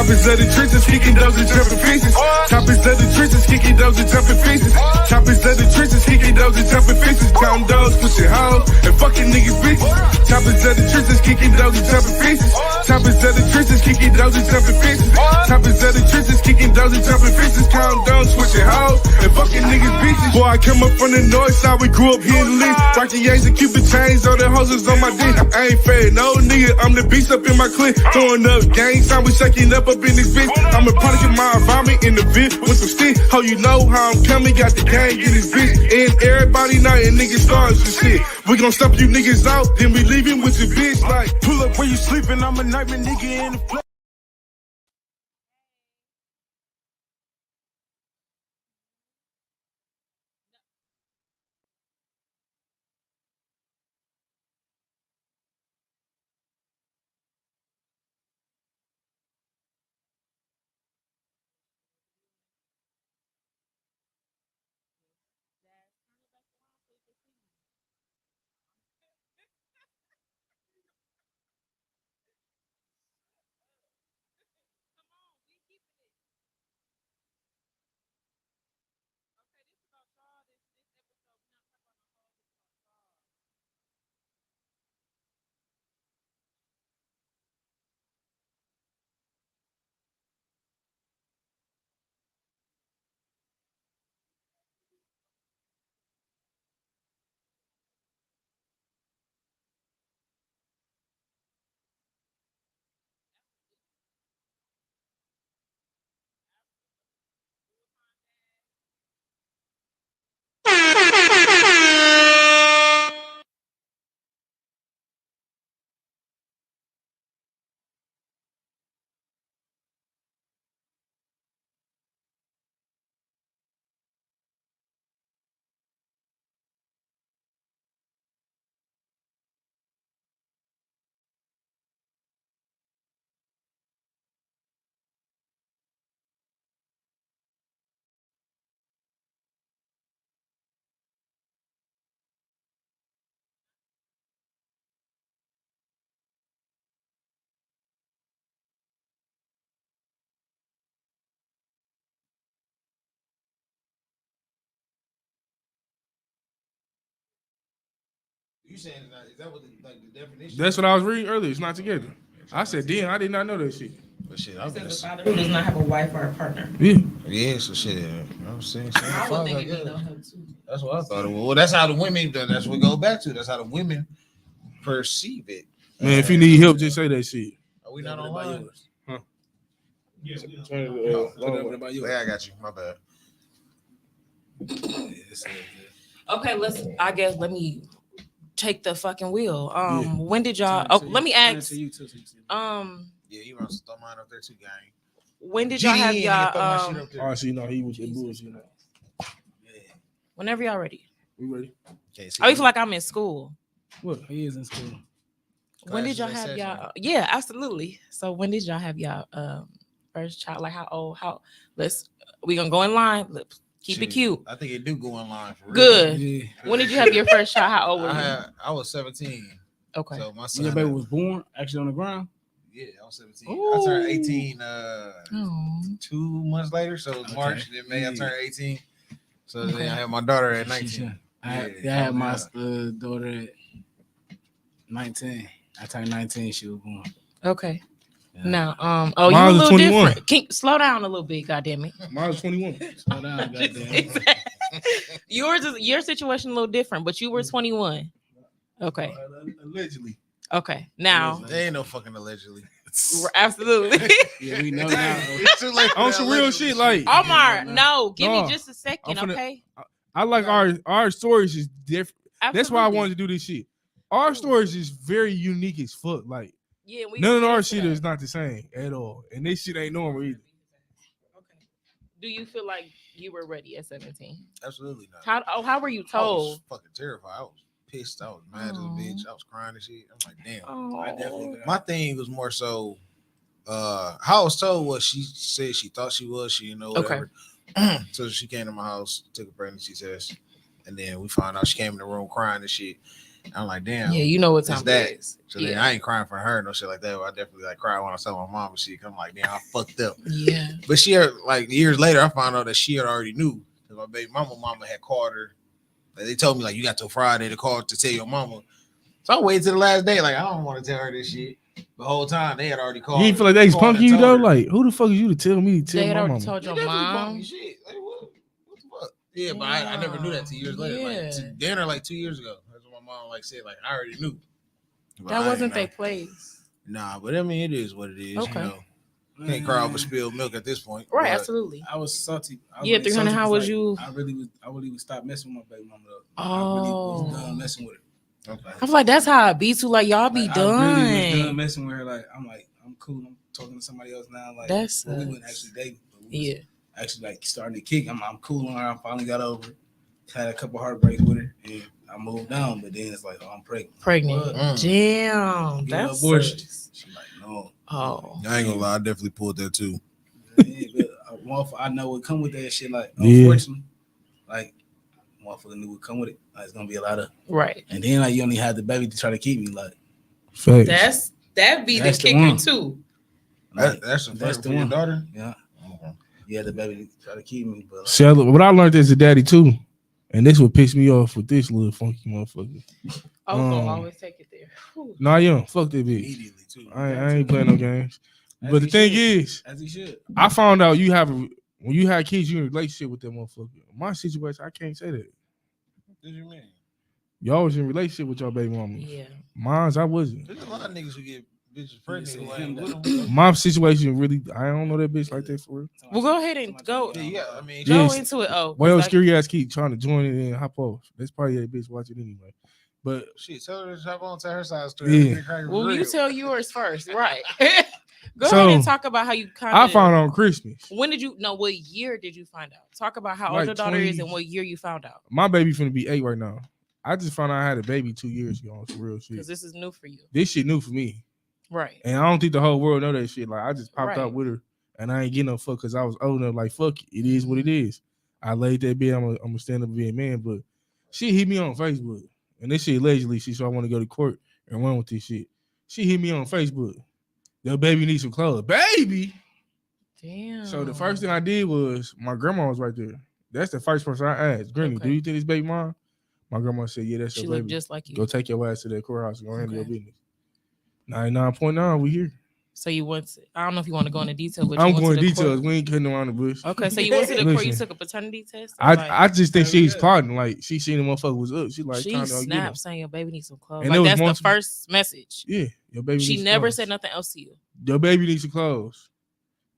Choppers of the trenches, kicking those and jumping fences. Choppers of the trenches, kicking those and jumping fences. Choppers of the trenches, kicking those and jumping fences. Counting those, pushing hoes, and fucking niggas bitches. Choppers of the trenches, kicking those and jumping fences. Choppers of the trenches, kicking those and jumping fences. Choppers of the trenches, kicking those and jumping fences. Counting those, pushing hoes, and fucking niggas bitches. Boy, I come up from the north side, we grew up hitting licks. Rockin' Yanks and Cupid chains, all the hoses on my dick. I ain't fed no nigga, I'm the beast up in my clique. Throwing up gang sign, we shaking up in this bitch. I'm a product of my environment in the vid with some stick. Ho, you know how I'm coming, got the gang in this bitch. And everybody know and niggas starting some shit. We gon' stop you niggas out, then we leaving with your bitch. Like, pull up where you sleeping, I'm a nightmare nigga in the place. You saying is that what the definition? That's what I was reading earlier. It's not together. I said, damn, I did not know that shit. But shit, It says a father who does not have a wife or a partner. yeah, so shit. You know what I'm saying? I would think it be no help too. That's what I thought it was. Well, that's how the women. That's what we go back to. That's how the women perceive it. Man, if you need help, just say that shit. Are we not online? Huh? Yeah, I got you. My bad. Okay, let me take the fucking wheel. When did y'all? Let me ask. Yeah, you want to throw mine up there too, gang. When did y'all have y'all? Oh, see, no, he was in bullshit. Whenever y'all ready. We ready? I feel like I'm in school. What? He is in school. When did y'all have y'all? Yeah, absolutely. So when did y'all have y'all first child? Like how old? We gonna go in line. Let's keep it cute. I think it do go in line for real. Good. Yeah. When did you have your first child? How old were you? I was 17. Okay. So my son. Your baby was born actually on the ground. Yeah, I was 17. I turned 18 2 months later. So it was March, then May I turned 18. So then I had my daughter at 19. I had my daughter at 19. I turned 19. She was born. Okay. Yeah. Now, Mine you a was little 21. different. Slow down a little bit, goddammit. Mine was 21. Slow down, goddamn. Your situation a little different, but you were 21. Okay. Allegedly. Okay. Now, There ain't no fucking allegedly. absolutely. Yeah, we know now. It's too late. On some real shit, like Omar, no, give No, me just a second, I'm finna- okay? I like our stories is different. That's why I Absolutely. wanted to do this shit. Our stories is very unique as fuck. Like Yeah, none of gonna our get shit into is not the same at all, and this shit ain't normal either. that. Okay. Do you feel like you were ready at 17? Absolutely not. How were you I was told? fucking terrified. I was pissed. I was mad as a bitch. I was crying and shit. I'm like, damn. Oh. My thing was more so how I was told was she said she thought she was, she didn't know whatever. Okay. So she came to my house, took a pregnancy test, and then we found out she came in the room crying and shit. I'm like, damn. Yeah, you know what time it's that. it is. So then I ain't crying for her, no shit like that. But I definitely like cry when I saw my mom and shit. I'm like, damn, I fucked up. Yeah. But she had, like years later, I found out that she had already knew. Cause my baby mama had called her. Like, they told me like, you got till Friday to call to tell your mama. So I waited till the last day. Like, I don't want to tell her this shit. The whole time they had already called. You ain't feel like they was called punking and you though? told her. Like, who the fuck is you to tell me to tell They had my already mama? told They your definitely punked mom. me, shit. Like, what the fuck? Yeah, but I never knew that 2 years later. Like Yeah. to dinner, like 2 years ago. That's what my mom like said. Like I already knew. But That I wasn't ain't their know. place. Nah, but I mean, it is what it is. Okay. You know, can't cry over spilled milk at this point. Right, but absolutely. I was salty. I was Yeah, really 300, salty how 'cause, was like, you? I really would stop messing with my baby mama. Though. I Oh. really was done messing with her. Okay. I feel like that's how I be too. Like y'all be Like, done. I really was done messing with her. Like I'm cool. I'm talking to somebody else now. Like That's we wouldn't actually date. But we was Yeah. actually like starting to kick. I'm cool on her. I finally got over it. Had a couple heartbreaks with her, and I moved on. But then it's like, oh, I'm pregnant. Pregnant. What? Damn. Get an That's abortion. She's like, no. Oh. I ain't gonna lie, I definitely pulled that too. Yeah, but I know what come with that shit. Like, Yeah. unfortunately, like, motherfucker knew what come with it. Like, it's gonna be a lot of, Right. and then like you only had the baby to try to keep me. Like, Facts. That be That's the the kicker one. too. like That's the that's first the for your one. daughter. Yeah, Okay. yeah, the baby to try to keep me. But like, See, what I learned as a daddy too, and this would piss me off with this little funky motherfucker. Always take it there. Whew. Nah, young, fuck that bitch. Immediately too. I ain't playing no games. as But the he thing should. is, As he should. I found out when you had kids, you in a relationship with that motherfucker. My situation, I can't say that. What do you mean? Y'all was in a relationship with your baby mama. Yeah. Mine's, I wasn't. There's a lot of niggas who get bitches pregnant who said ain't him with them. My situation really, I don't know that bitch like that for real. Well, go ahead and go. Yeah, I mean, Go Yes. into it. Oh, Why your like, scary ass keep trying to join it and hop off? That's probably that bitch watching anyway. But shit, tell her to hop on to her side story. Yeah. Get cracking for well, you real. tell yours first, right? Go So, ahead and talk about how you kind of. I found out on Christmas. When did you know? What year did you find out? Talk about how Like old your daughter is 20 and what year you found out. My baby finna be 8 right now. I just found out I had a baby 2 years ago on some real shit. Because this is new for you, This shit new for me. right? And I don't think the whole world know that shit. Like I just popped Right. out with her and I ain't getting no fuck because I was old enough. Like fuck it. It is what it is. I laid that bed. I'm gonna stand up and be a man. But she hit me on Facebook. And this shit allegedly, she said I want to go to court and run with this shit. She hit me on Facebook. Your baby needs some clothes. Baby. Damn. So the first thing I did was my grandma was right there. That's the first person I asked. Granny, Okay. do you think this baby mine? My grandma said, yeah, that's she your looked baby. just like you. Go take your ass to that courthouse and go handle your Okay. business. 99.9, we here. So you went to, I don't know if you want to go into detail, but I'm you went going to the details. court. We ain't cutting around the bush. Okay, so you went to the court. You Listen. took a paternity test. Or like, I just think she's Yeah. plotting. Like she seen the motherfucker was up. She like she trying to get him. snapped saying your baby needs some clothes. And there Like was that's multiple- the first message. Yeah, your baby. She needs never clothes. said nothing else to you. Your baby needs some clothes.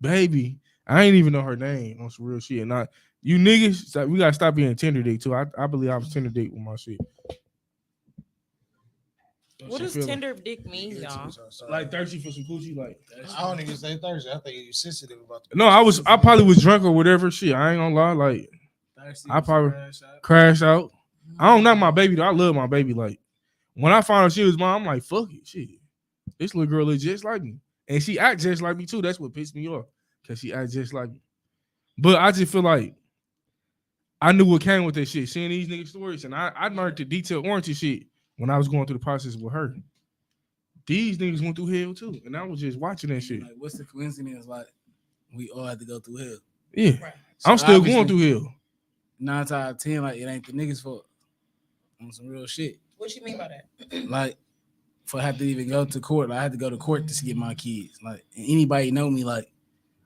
Baby, I ain't even know her name on some real shit. And you niggas, we gotta stop being tender date too. I believe I was tender date with my shit. What She does feel tender dick mean, y'all? like thirsty for some coochie? Like I don't even say Thursday. I think you're sensitive about the no, I probably was drunk or whatever. Shit, I ain't gonna lie. Like Thirsty I was probably- trash out. crash out. I don't know my baby though. I love my baby. Like when I found out she was mine, I'm like, fuck it, shit. This little girl is just like me, and she act just like me too. That's what pissed me off, cause she act just like me. But I just feel like I knew what came with that shit. Seeing these niggas stories, and I learned the detail oriented shit when I was going through the process with her. These niggas went through hell too, and I was just watching that shit. Like, what's the coincidence? Like, we all had to go through hell. Yeah, Right. I'm So still obviously, going through hell. 9 out of 10, like it ain't the niggas' fault. On some real shit. What you mean by that? Like, for I have to even go to court, like, I had to go to court to get my kids. Like, and anybody know me, like,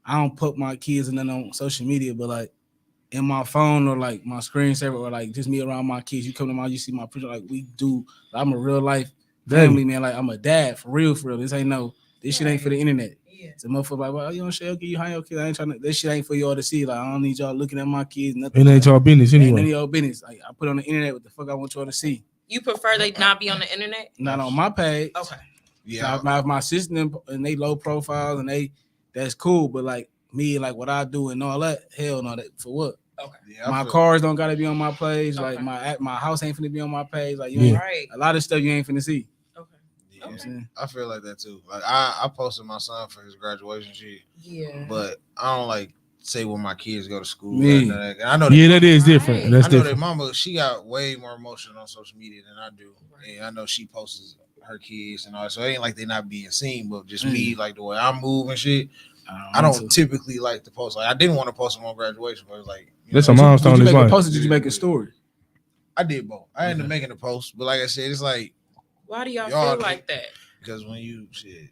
I don't put my kids and nothing on social media, but like in my phone or like my screensaver or like just me around my kids. You come to my, you see my picture, like we do. I'm a real life family, man. Like I'm a dad for real, for real. This ain't no, this shit ain't for the internet. Yeah. It's a motherfucker like, well, you don't share, okay, you hang your kids. I ain't trying to, this shit ain't for y'all to see. Like, I don't need y'all looking at my kids, nothing. It ain't y'all business Ain't none of anyway. y'all business. Like I put on the internet what the fuck I want y'all to see. You prefer they not be on the internet? Not on my page. Okay. Yeah, My sister and they low profiles and that's cool, but like me, like what I do and all that, hell no, that for what? Okay. yeah. My cars don't gotta be on my page. Like Okay. my house ain't finna be on my page. Like you Yeah. ain't, Right. a lot of stuff you ain't finna see. Okay. You know what I'm Okay. saying? I feel like that too. Like I posted my son for his graduation shit, Yeah. but I don't like say where my kids go to school. Yeah. None of that. And I know Yeah, that is different. Right. That's I know different. that mama, she got way more emotion on social media than I do. And I know she posts her kids and all that. So it ain't like they not being seen, but just me, like the way I move and shit. I don't typically like to post. Like I didn't want to post them on graduation, but it was like That's know, a milestone Did in you his make a life. post or did you make a story? I did both. I ended up making a post, but like I said, it's like Why do y'all Y'all feel like that? because when you shit,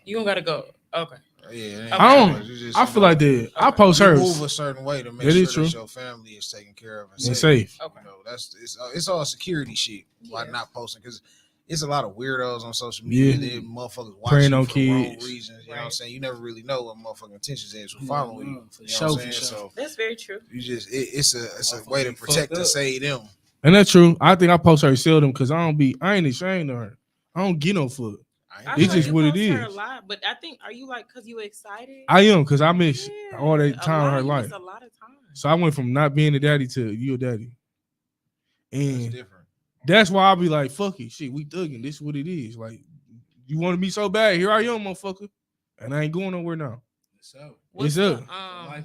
You don't gotta go. Okay. yeah, I don't- it's just, I feel like that. I Okay. post you hers. move a certain way to make That sure is true. that your family is taken care of and And safe. safe. Okay. You know, it's all security shit by Yeah. not posting because it's a lot of weirdos on social media. Yeah. They motherfuckers Preying watching on for the wrong kids. reasons. You know what I'm Right. saying? You never really know what motherfucking intentions is for Yeah, following no, you. for You know sure, what I'm for saying? sure. So That's very true. you just it's a way to Motherfucker protect fucked and up. save them. And that's true. I think I post her seldom because I ain't ashamed of her. I don't get no fuck. I It's know just you what it post her a is. lot, but I think are you like because you excited? I am because I miss all that Yeah, time of her you life. miss a lot of time. So I went from not being a daddy to you a daddy. That's And different. that's why I'll be like, fuck it. Shit, we thugging. This is what it is. Like, you want to be so bad. Here I am, motherfucker. And I ain't going nowhere now. So What's It's the, up.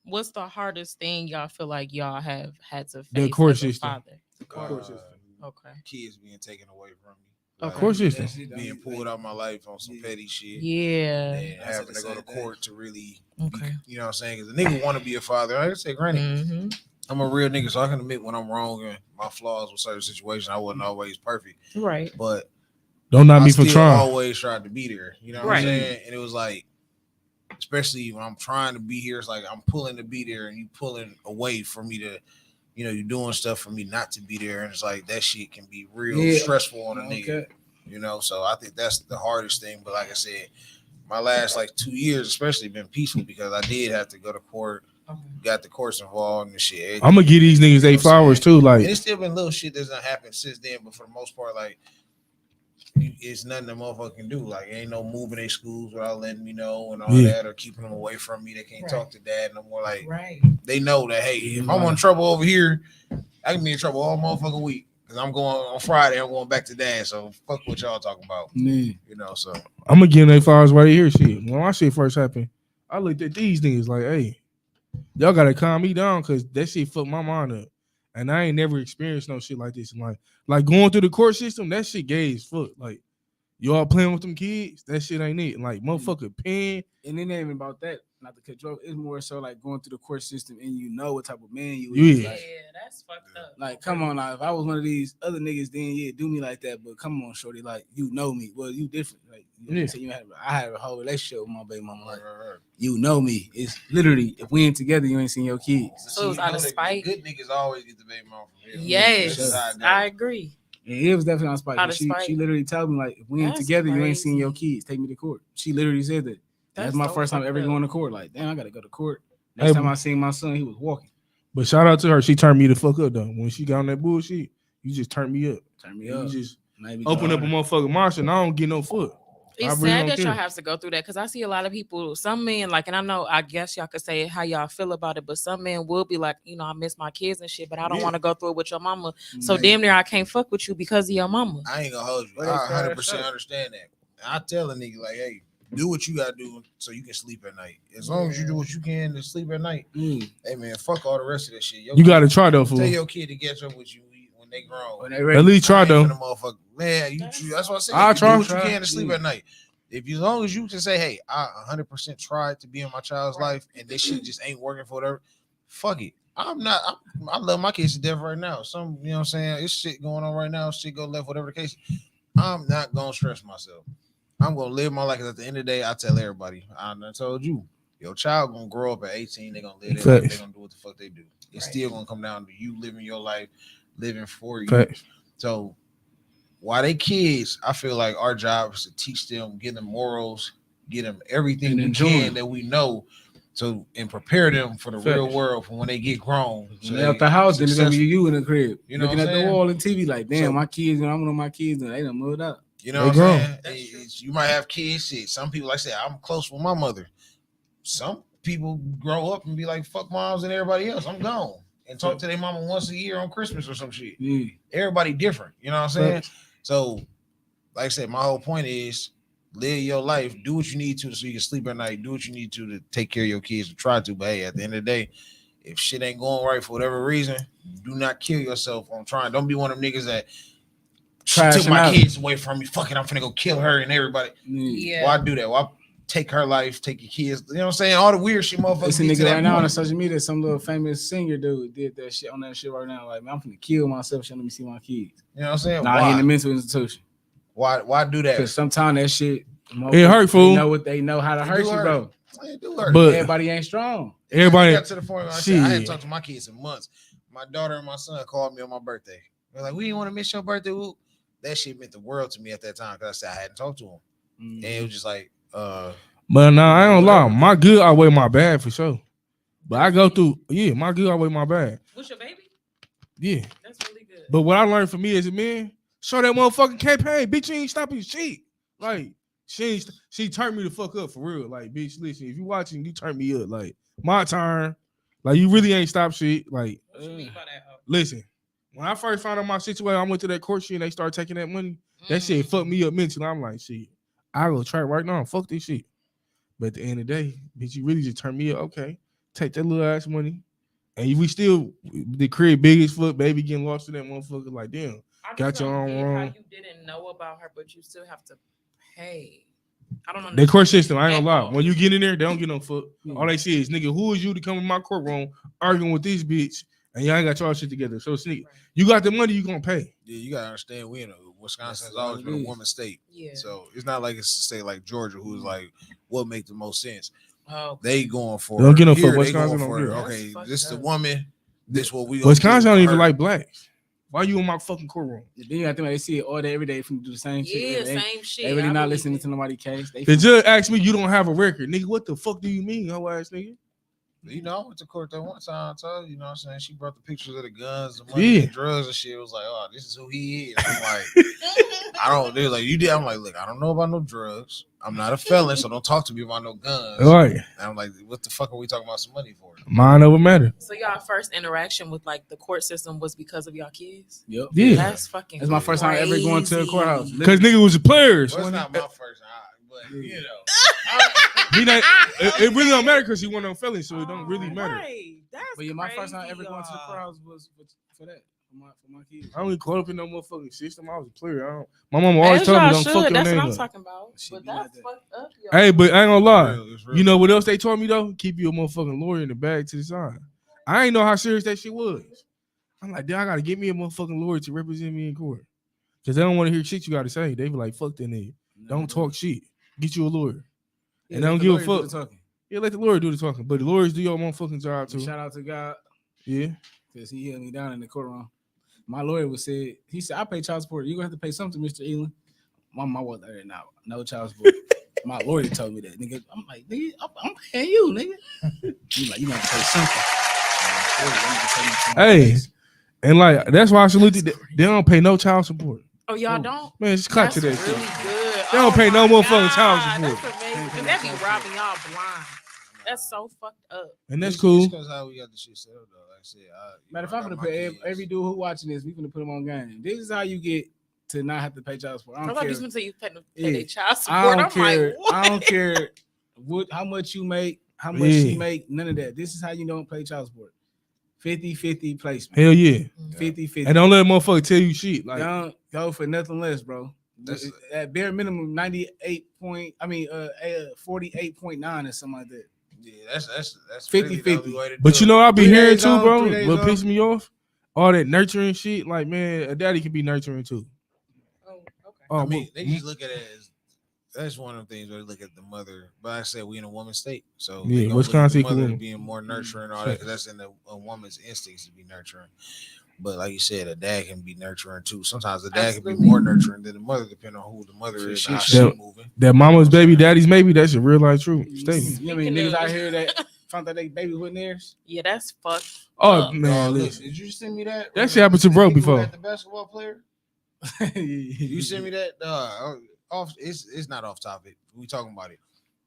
what's the hardest thing y'all feel like y'all have had to face The court as a system. father? Court system. Okay. Kids being taken away from me. Of course it's being pulled out my life on some petty shit. Yeah. And having to go to court to really, Okay. you know what I'm saying? Because the nigga want to be a father. I say, granted, Mm-hmm. I'm a real nigga, so I can admit when I'm wrong and my flaws with certain situations. I wasn't always perfect, Right. but Don't knock I me for still trying. always tried to be there. You know what Right. I'm saying? And it was like, especially when I'm trying to be here, it's like I'm pulling to be there and you pulling away for me to, you know, you're doing stuff for me not to be there. And it's like that shit can be real stressful on a nigga. You know, so I think that's the hardest thing. But like I said, my last like 2 years, especially, been peaceful because I did have to go to court, got the courts involved and shit. I'm gonna give these niggas You know their what I'm flowers saying? too. And Like, it's still been little shit that's not happened since then, but for the most part, like it's nothing that motherfucker can do. Like ain't no moving their schools without letting me know and all Yeah. that, or keeping them away from me. They can't talk to dad no more. Like Right. they know that hey, if I'm in trouble over here, I can be in trouble all motherfucking week. Cause I'm going on Friday, I'm going back to dad. So fuck what y'all talking about. Yeah. You know, so I'm gonna give them their flowers right here. Shit. When my shit first happened, I looked at these niggas like, hey, y'all gotta calm me down because that shit fucked my mind up. And I ain't never experienced no shit like this. And like going through the court system, that shit gay as fuck. Like, y'all playing with them kids, that shit ain't it. Like, motherfucker pen. And it ain't even about that. Not to cut you off. It's more so like going through the court system and you know what type of man you is. Yeah. Yeah, Like, that's fucked up. like, come on now. If I was one of these other niggas, then yeah, do me like that. But come on, shorty, like you know me. Well, you different. Like you Yeah. say I have a whole relationship with my baby mama. Like you know me. It's literally if we ain't together, you ain't seen your kids. So it was out of spite? Good niggas always get the baby mom from here. Yes, That's how it go. I agree. And it was definitely on spite. Out But of she spite. literally told me like if we ain't That's together, you ain't seen crazy. your kids. Take me to court. She literally said that. That's my so first time fucked ever up. going to court. Like, damn, I gotta go to court. Next Hey, time I seen my son, he was walking. But shout out to her. She turned me the fuck up though. When she got on that bullshit, you just turned me up. Turn me You up. just Maybe open up a harder. motherfucking march and I don't get no fuck. I It's really sad don't that y'all care. have to go through that because I see a lot of people, some men, like, and I guess y'all could say how y'all feel about it, but some men will be like, you know, I miss my kids and shit, but I don't Yeah. want to go through it with your mama. So Yeah. damn near I can't fuck with you because of your mama. I ain't gonna hold you. Well, I that's fair, 100% that's understand that. I tell a nigga like, hey, do what you gotta do so you can sleep at night. As long as you do what you can to sleep at night, Mm. hey man, fuck all the rest of that shit. Your You kid- gotta try though, tell fool. your kid to catch up with you when they grown. When they ready. At least try I ain't though. finna motherfucker. Man, that's what I said. I'll You try. do what you can to sleep Yeah. at night. If you, as long as you can say, hey, I 100% tried to be in my child's life and this shit just ain't working for whatever, fuck it. I love my kids to death right now. Some, you know what I'm saying? It's shit going on right now. Shit go left, whatever the case. I'm not gonna stress myself. I'm gonna live my life. 'Cause at the end of the day, I tell everybody, I done told you, your child gonna grow up at 18. They're gonna live their life. They're gonna do what the fuck they do. It's still gonna come down to you living your life, living for you. Facts. So while they kids, I feel like our job is to teach them, give them morals, give them everything And we enjoy can them. that we know, so and prepare them for the real Facts. world for when they get grown. So When they out the house, then it's gonna be successful. you in the crib. You know looking what at I'm the saying? wall and TV like, damn, So- my kids, I'm with my kids and they done moved out. You know They what grown. I'm saying? That's true. You might have kids. Shit. Some people, like I said, I'm close with my mother. Some people grow up and be like, fuck moms and everybody else. I'm gone. And talk to their mama once a year on Christmas or some shit. Yeah. Everybody different. You know what I'm saying? So, like I said, my whole point is live your life, do what you need to so you can sleep at night, do what you need to take care of your kids, or try to. But hey, at the end of the day, if shit ain't going right for whatever reason, do not kill yourself on trying. Don't be one of them niggas that she took Trashing my out. kids away from me. Fuck it, I'm finna go kill her and everybody. Yeah. Why do that? Why take her life, take your kids? You know what I'm saying? All the weird shit motherfuckers It's a get to nigga that right now on point. social media. Some little famous singer dude did that shit on that shit right now. Like, man, I'm finna kill myself. Shouldn't let me see my kids. You know what I'm saying? Nah, he in the mental institution. Why do that? Because sometimes that shit, It hurt, fool. They know how to It hurt do you, hurt. bro. It do hurt. But Everybody ain't strong. everybody, got to the point where I said I hadn't shit. talked to my kids in months. My daughter and my son called me on my birthday. They're like, "We didn't want to miss your birthday." Whoop. That shit meant the world to me at that time because I said I hadn't talked to him, and it was just like, But nah, I ain't gonna lie. My good outweigh my bad for sure. But I go through, my good outweigh my bad. What's your baby? Yeah. That's really good. But what I learned from me as a man, show that motherfucking campaign. Bitch, you ain't stopping shit. Like, she turned me the fuck up for real. Like, bitch, listen, if you watching, you turn me up. Like, my turn. Like, you really ain't stop shit. Like, What you mean by that? listen, when I first found out my situation, I went to that court shit and they started taking that money. That shit fucked me up mentally. I'm like, shit, I go try right now. Fuck this shit. But at the end of the day, bitch, you really just turn me up. Okay, take that little ass money. And we still, the crib big as fuck, baby getting lost to that motherfucker. Like, damn, I just got your don't own get wrong. how you didn't know about her, but you still have to pay. I don't know. The court system, I ain't gonna lie. When you get in there, they don't get no fuck. All they see is, nigga, who is you to come in my courtroom arguing with this bitch and y'all ain't got y'all shit together. So, nigga, you got the money, you gonna pay. yeah, you gotta understand, we in Wisconsin has That's all always it been a is. woman state, Yeah. so it's not like it's a state like Georgia who's like what make the most sense. Oh, They going for Don't get no here, fuck. they going Wisconsin don't for give. That's okay, fucked this is the up. woman. This what we gonna Wisconsin do don't for even her. like blacks. Why you in my fucking courtroom? Then you got to think they see it all day, every day from do the same shit. yeah, They, same shit. they really I not believe listening it. to nobody's case. They The judge asked me, you don't have a record. Nigga, what the fuck do you mean, hoe ass nigga? You know, I went to court that one time. I told you, you know what I'm saying? She brought the pictures of the guns, the money, Yeah. the drugs and shit. It was like, oh, this is who he is. I'm like, I don't, they're like, you did. I'm like, look, I don't know about no drugs. I'm not a felon, so don't talk to me about no guns. All right. And I'm like, what the fuck are we talking about some money for? Mind over matter. So y'all first interaction with like the court system was because of y'all kids? Yep. Yeah. That's fucking. That's my first time ever going to a crazy. courthouse. Because nigga was the players. Well, it's wasn't not it? my first time, but you know. He not, it really don't matter because he went on felony, so it don't really matter. Right. That's But yeah, my first time crazy, ever going to the y'all. courthouse was for that. For my kids. I don't even caught up in no motherfucking system. I was a player. I don't, my mama always As told me y'all don't fuck should. your That's name what I'm up. talking about. She But be like that's that. fucked up, y'all. Hey, but I ain't gonna lie. It's real. You know what else they told me though? Keep you a motherfucking lawyer in the bag to the side. I ain't know how serious that shit was. I'm like, damn, I gotta get me a motherfucking lawyer to represent me in court. Cause they don't want to hear shit you gotta say. They be like, fuck that nigga. Don't talk shit. Get you a lawyer. Yeah, and they don't let the give a lawyer do fuck. the talking. Yeah, let the lawyer do the talking. But the lawyers do your motherfucking job too. Shout out to God Yeah. because he held me down in the courtroom. My lawyer he said, I pay child support. You're gonna have to pay something, Mr. Elam. My was there now. No child support. My lawyer told me that, nigga. I'm like, nigga, I'm paying you, nigga. He's like, you gonna pay something. Hey, and like that's why I salute you. They don't pay no child support. Oh, y'all don't? Man, just clap That's to that really shit. good. They don't pay no my motherfucking child God, support. That's amazing. 'Cause that be robbing y'all blind. That's so fucked up. And that's It's cool. because how we got the shit set up, though. Like I said, Matter of fact, I'm gonna put every dude who watching this, we gonna put them on game. This is how you get to not have to pay child support. I I don't thought care. you was gonna say you pay Yeah. their child I support. don't I'm care. like, what? I don't care how much you make, how much Yeah. she make, none of that. This is how you don't pay child support. 50-50 placement. Hell yeah. 50-50. And don't let a motherfucker tell you shit. Like Don't go for nothing less, bro. That's- At bare minimum, 48.9 or something like that. Yeah, that's 50-50. really the only way to But do you it. know I be 3 hearing days too, on, bro. 3 days What on. pisses me off? All that nurturing shit. Like, man, a daddy can be nurturing too. Oh, okay. Oh, I mean, they well, just look at it as that's one of the things where they look at the mother. But like I said, we in a woman's state, so Yeah, they gonna Wisconsin look at the mother equal. being more nurturing, and all that, because that's in a woman's instincts to be nurturing. But like you said, a dad can be nurturing too. Sometimes the dad can be Absolutely. more nurturing than the mother, depending on who the mother is and how Shit. she's moving. that mama's baby, daddy's maybe. That's a real life truth statement. You know what I mean? Speaking Niggas of- out here that found out they baby with theirs. Yeah, that's fucked. Oh up. man, Look, listen. did you send me that? That shit happened to bro The nigga who before. had the basketball player. You send me that? Off. It's not off topic. We talking about it.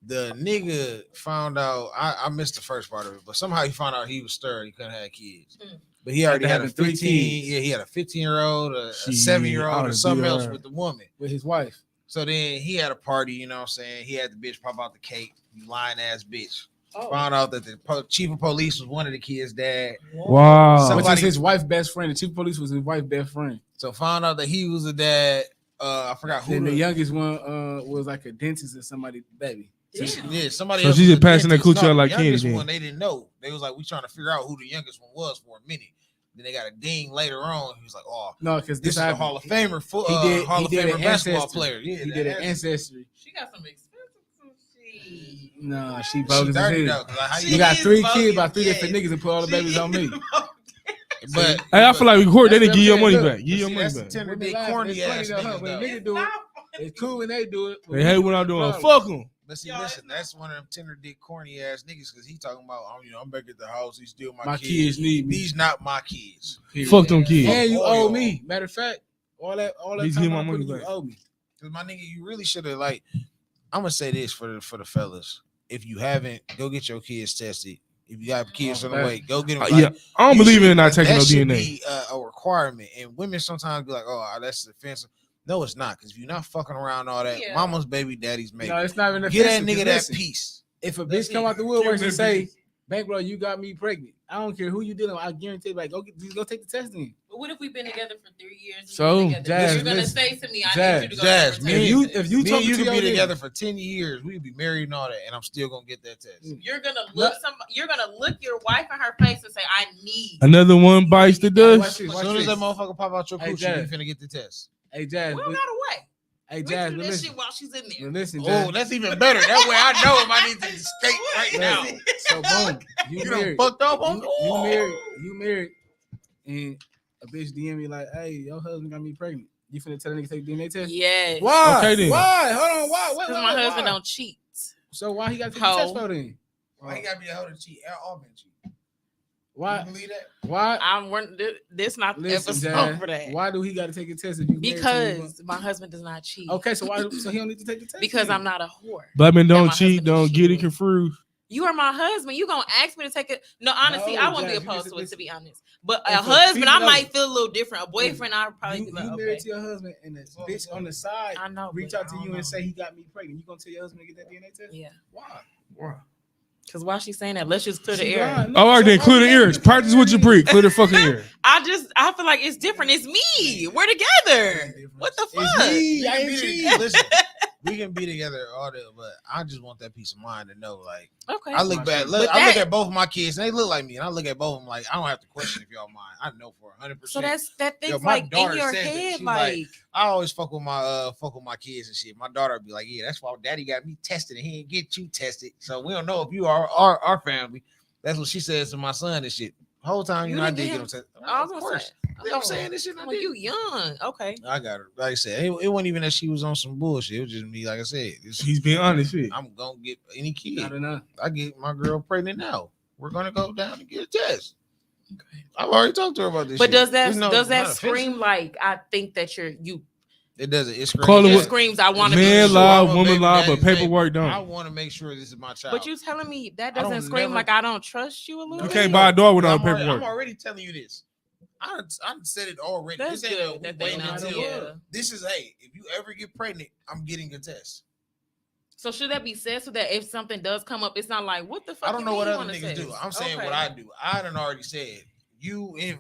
The nigga found out. I missed the first part of it, but somehow he found out he was stirred. He couldn't have kids, but he already had a having 3 15. kids. Yeah, he had a 15-year-old, a Shit, 7-year-old, I or would've something beat else her. with the woman. with his wife. So then he had a party, you know what I'm saying? He had the bitch pop out the cake, you lying ass bitch. Found out that the chief of police was one of the kids' dad. Wow. Which is his wife's best friend. The chief of police was his wife's best friend. So found out that he was a dad. I forgot who. Then the youngest one was like a dentist or somebody's baby. Yeah, somebody. So else she's was just a passing that dentist. coochie out No, like the candy youngest then. one, they didn't know. They was like, we trying to figure out who the youngest one was for a minute. Then they got a ding later on. He was like, oh, No, because this is a Hall of Famer. Hall of did Famer an basketball ancestry. player. Yeah, He did an ancestry. She got some expensive coochie. No, she She bogus as dirty hell. though. Like, how You got is 3 bogus, kids by 3 yeah. different niggas and put all the babies on me. But Hey, I feel like we court. They That's didn't give your what I'm money saying. back. Give your see, money that's the back. tender Women dick, laughing. corny It's funny ass though, huh? niggas When a though. nigga do it, it's cool when they do it. They hate when I'm doing. Problem. Fuck them. But see, Yo, listen, it's not- that's one of them tender dick, corny ass niggas because he talking about, I'm back at the house. He's still My kids need me. These not my kids. Fuck them kids. And you All owe y'all. me. Matter of fact, all that Please time give my I put money in, you back. owe me. Cause my nigga, you really should have like. I'm gonna say this for the fellas. If you haven't, go get your kids tested. If you got kids on the way, go get them. Yeah, I don't believe in not taking no should DNA. Be a requirement, and women sometimes be like, "Oh, that's offensive." No, it's not, because if you're not fucking around all that, Yeah. mama's baby, daddy's maybe. No, it's not even Get that offensive, nigga 'cause that listen, piece. If a That's bitch come it. out the woodworks and Give me say, that "Bankroll, you got me pregnant," I don't care who you dealing with. I guarantee, like, go take the test then. But what if we've been together for 3 years? So, You're Jazz, gonna listen. say to me, I Jazz, need you to go Jazz, get me a and test. you- If you Me talking and you to could be your nigga- together for 10 years. We'd be married and all that, and I'm still gonna get that test. You're gonna look your wife in her face and say, I need Another one bites the Watch dust. this, As watch soon as this. that motherfucker pop out your Hey, coochie, Jazz. you finna get the test. Hey, Jazz. We don't gotta wait. Hey, We Jazz. can do but this listen. shit while she's in there. Listen, Jazz. Oh, that's even better. That way I know if I need to escape right now. So boom, you You done married. fucked up on You married, and a bitch DM me like, "Hey, your husband got me pregnant." You finna tell the nigga to take DNA test? Yes. Why? Okay, then. Why? Hold on. Why? Because my husband don't cheat. So why he got to take the Hoe. test for then? Why you gotta be a hoe to cheat? All men cheat. Why? You believe that? Why? This not the Listen, episode Jazz, for that. why do he got to take a test if you married someone? Because my husband does not cheat. Okay, so why? So he don't need to take the test? Because then? I'm not a whore. Black men Yeah, don't my cheat. husband Don't is get it cheating. confused. You are my husband. You gonna ask me to take it? No, honestly, No, I wouldn't Jazz, be you opposed just- to it, to be honest. But If a a husband, I female- might feel a little different. A boyfriend, I would probably You be like, married okay. to your husband, and the bitch on the side I know. reach but out to I don't you know. and say he got me pregnant. You gonna tell your husband to get that DNA test? Yeah. Why? Because while she's saying that, let's just clear the She air. lying. All right, So then why clear we the gotta ears. get Practice what you pregnant? preach. Clear the fucking ear. I feel like it's different. It's me. We're together. What the fuck? It's me. We I can ain't be cheating. together. Listen, we can be together all that, but I just want that peace of mind to know, like, Okay. I look back, But I look that- at both of my kids, and they look like me, and I look at both of them like I don't have to question if y'all mind. I know for 100%. So that thing's my like in daughter your said that. head, She like I always fuck with my kids and shit. My daughter would be like, yeah, that's why daddy got me tested and he didn't get you tested. So we don't know if you are our family. That's what she says to my son and shit. Whole time, You I didn't did get get him- him tested. I was Of gonna course. say. I'm saying this shit. I Well, did. you young. Okay. I got her. Like I said, it wasn't even that she was on some bullshit. It was just me. Like I said, He's being honest. Shit. I'm gonna get any kid. Not enough. I get my girl pregnant now. We're gonna go down and get a test. Okay. I've already talked to her about this. But shit. does that It's not scream offensive. like I think that you It doesn't. It screams. Call it it what- screams I want to be Man So lie, I'm a woman baby lie, but daddy's baby. paperwork I don't. want to make sure this is my child. But you telling me that I don't doesn't scream never- like I don't trust you a little You bit? can't buy a dog without I'm already, paperwork. I'm already telling you this. I said it already. That's this ain't good a that they waiting know. until. Yeah. This is hey. If you ever get pregnant, I'm getting a test. So should that be said so that if something does come up, it's not like what the fuck? I don't you know mean what you other wanna niggas say? do. I'm saying Okay. what I do. I done already said you if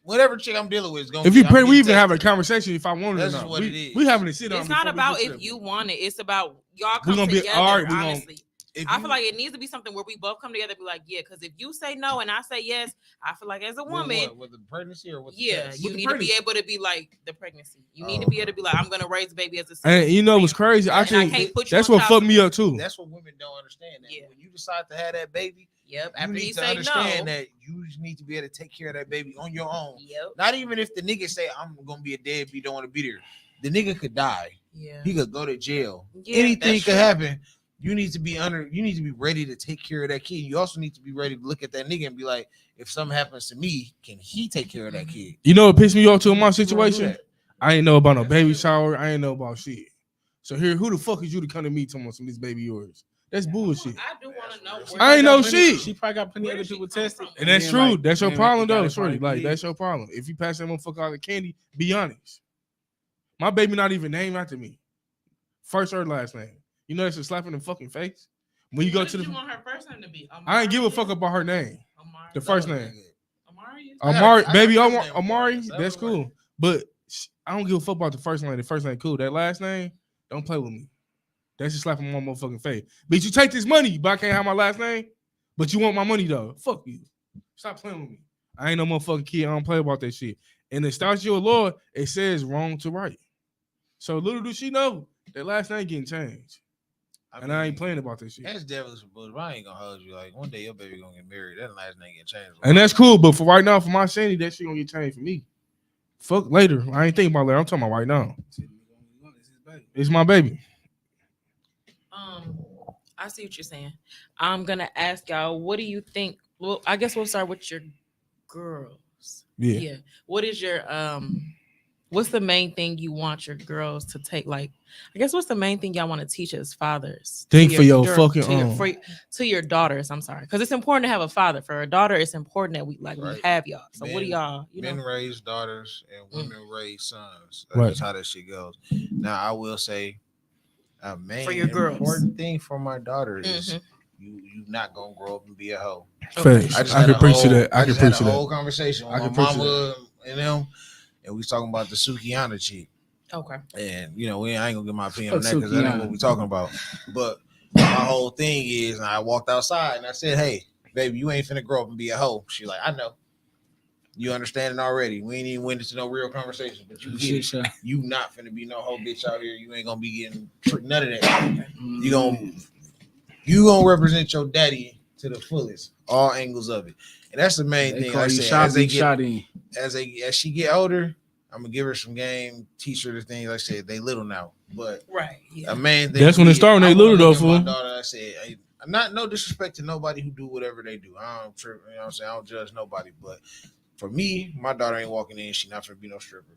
whatever chick I'm dealing with is gonna. If you I'm pray, we getting even have a tested. conversation if I wanted That's or just not. what it We is. having a sit on. It's not before we about get if to you it. want it. It's about y'all We come gonna be together. all right, we gonna- Honestly, If I you- feel like it needs to be something where we both come together and be like, yeah, because if you say no and I say yes, I feel like as a with woman, what? With the pregnancy or with the yeah, test? you With the need to be pregnancy. able to be like the pregnancy. You need Oh, to be able okay. to be like, I'm gonna raise a baby as a And you know what's crazy? I And I think can't put you that's on what child fucked me up too. That's what women don't understand. That Yeah. when you decide to have that baby, Yep. you After need you to say understand no. that you just need to be able to take care of that baby on your own. Yep. Not even if the nigga say I'm gonna be a deadbeat, don't want to be there. The nigga could die. Yeah. He could go to jail. Yeah, Anything that's could true. happen. You need to be You need to be ready to take care of that kid. You also need to be ready to look at that nigga and be like, if something happens to me, can he take care of that kid? You know what pissed me off too in my You gonna do situation? that. I ain't know about no baby shower. I ain't know about shit. So here, who the fuck is you to come to me talking about some of this baby yours? That's bullshit. I do want to know. She I ain't know Got plenty- shit. She probably got plenty Where other did she people come tested. from? And that's then, true. like, That's your man, problem you gotta though, shorty. probably Like leave. that's your problem. If you pass that motherfucker out of candy, be honest. My baby not even named after me. First or last name. You know that's a slap in the fucking face. When you go to the, you want her first name to be? I ain't give a fuck about her name. The first name. Amari. Amari, baby, I got a first name Amari, so that's don't worry. cool. But I don't give a fuck about the first name. The first name cool. That last name, don't play with me. That's just slapping my motherfucking face. But you take this money, but I can't have my last name. But you want my money though. Fuck you. Stop playing with me. I ain't no motherfucking kid. I don't play about that shit. And the statute of law, it says wrong to right. So little does she know that last name getting changed. And I ain't playing about this shit. That's definitely some bullshit. But I ain't gonna hold you. Like one day your baby gonna get married. That last name get changed. And that's cool. But for right now, for my sanity, that shit gonna get changed for me. Fuck later. I ain't thinking about later. I'm talking about right now. It's my baby. I see what you're saying. I'm gonna ask y'all, what do you think? Well, I guess we'll start with your girls. Yeah. What is your what's the main thing you want your girls to take? Like, I guess what's the main thing y'all want to teach as fathers? Think to for your to fucking your, own. to your daughters. I'm sorry, because it's important to have a father. For a daughter, it's important that we we Right. have y'all. So what do Men- y'all? Men raise daughters and women raise sons. Right. That's how that shit goes. Now I will say, a main For your girls. important thing for my daughter is Mhm. you not gonna grow up and be a hoe. Facts. I had can a appreciate whole- that. I can just had appreciate a that. whole conversation with I my can appreciate mama and them, and we was talking about the Sukihana chick. Okay. And I ain't gonna get my opinion on Fuck that because that ain't Sukihana. what we talking about. But my whole thing is, I walked outside and I said, "Hey, baby, you ain't finna grow up and be a hoe." She like, "I know. You understand it already. We ain't even went into no real conversation, but you get Shit, it. sure. You not finna be no hoe bitch out here. You ain't gonna be getting none of that. You gonna represent your daddy to the fullest, all angles of it, and that's the main They thing. call I you said, shot, as they you get shot in. as she get older, I'm gonna give her some game, teach her the things. Like I said, they little now, but Right. Yeah. a main thing. That's for when it me, start when I they wanna little look though, at my fool. daughter, I said, hey, not no disrespect to nobody who do whatever they do. I don't trip, you know what I'm saying? I don't judge nobody, but for me, my daughter ain't walking in. She not finna be no stripper.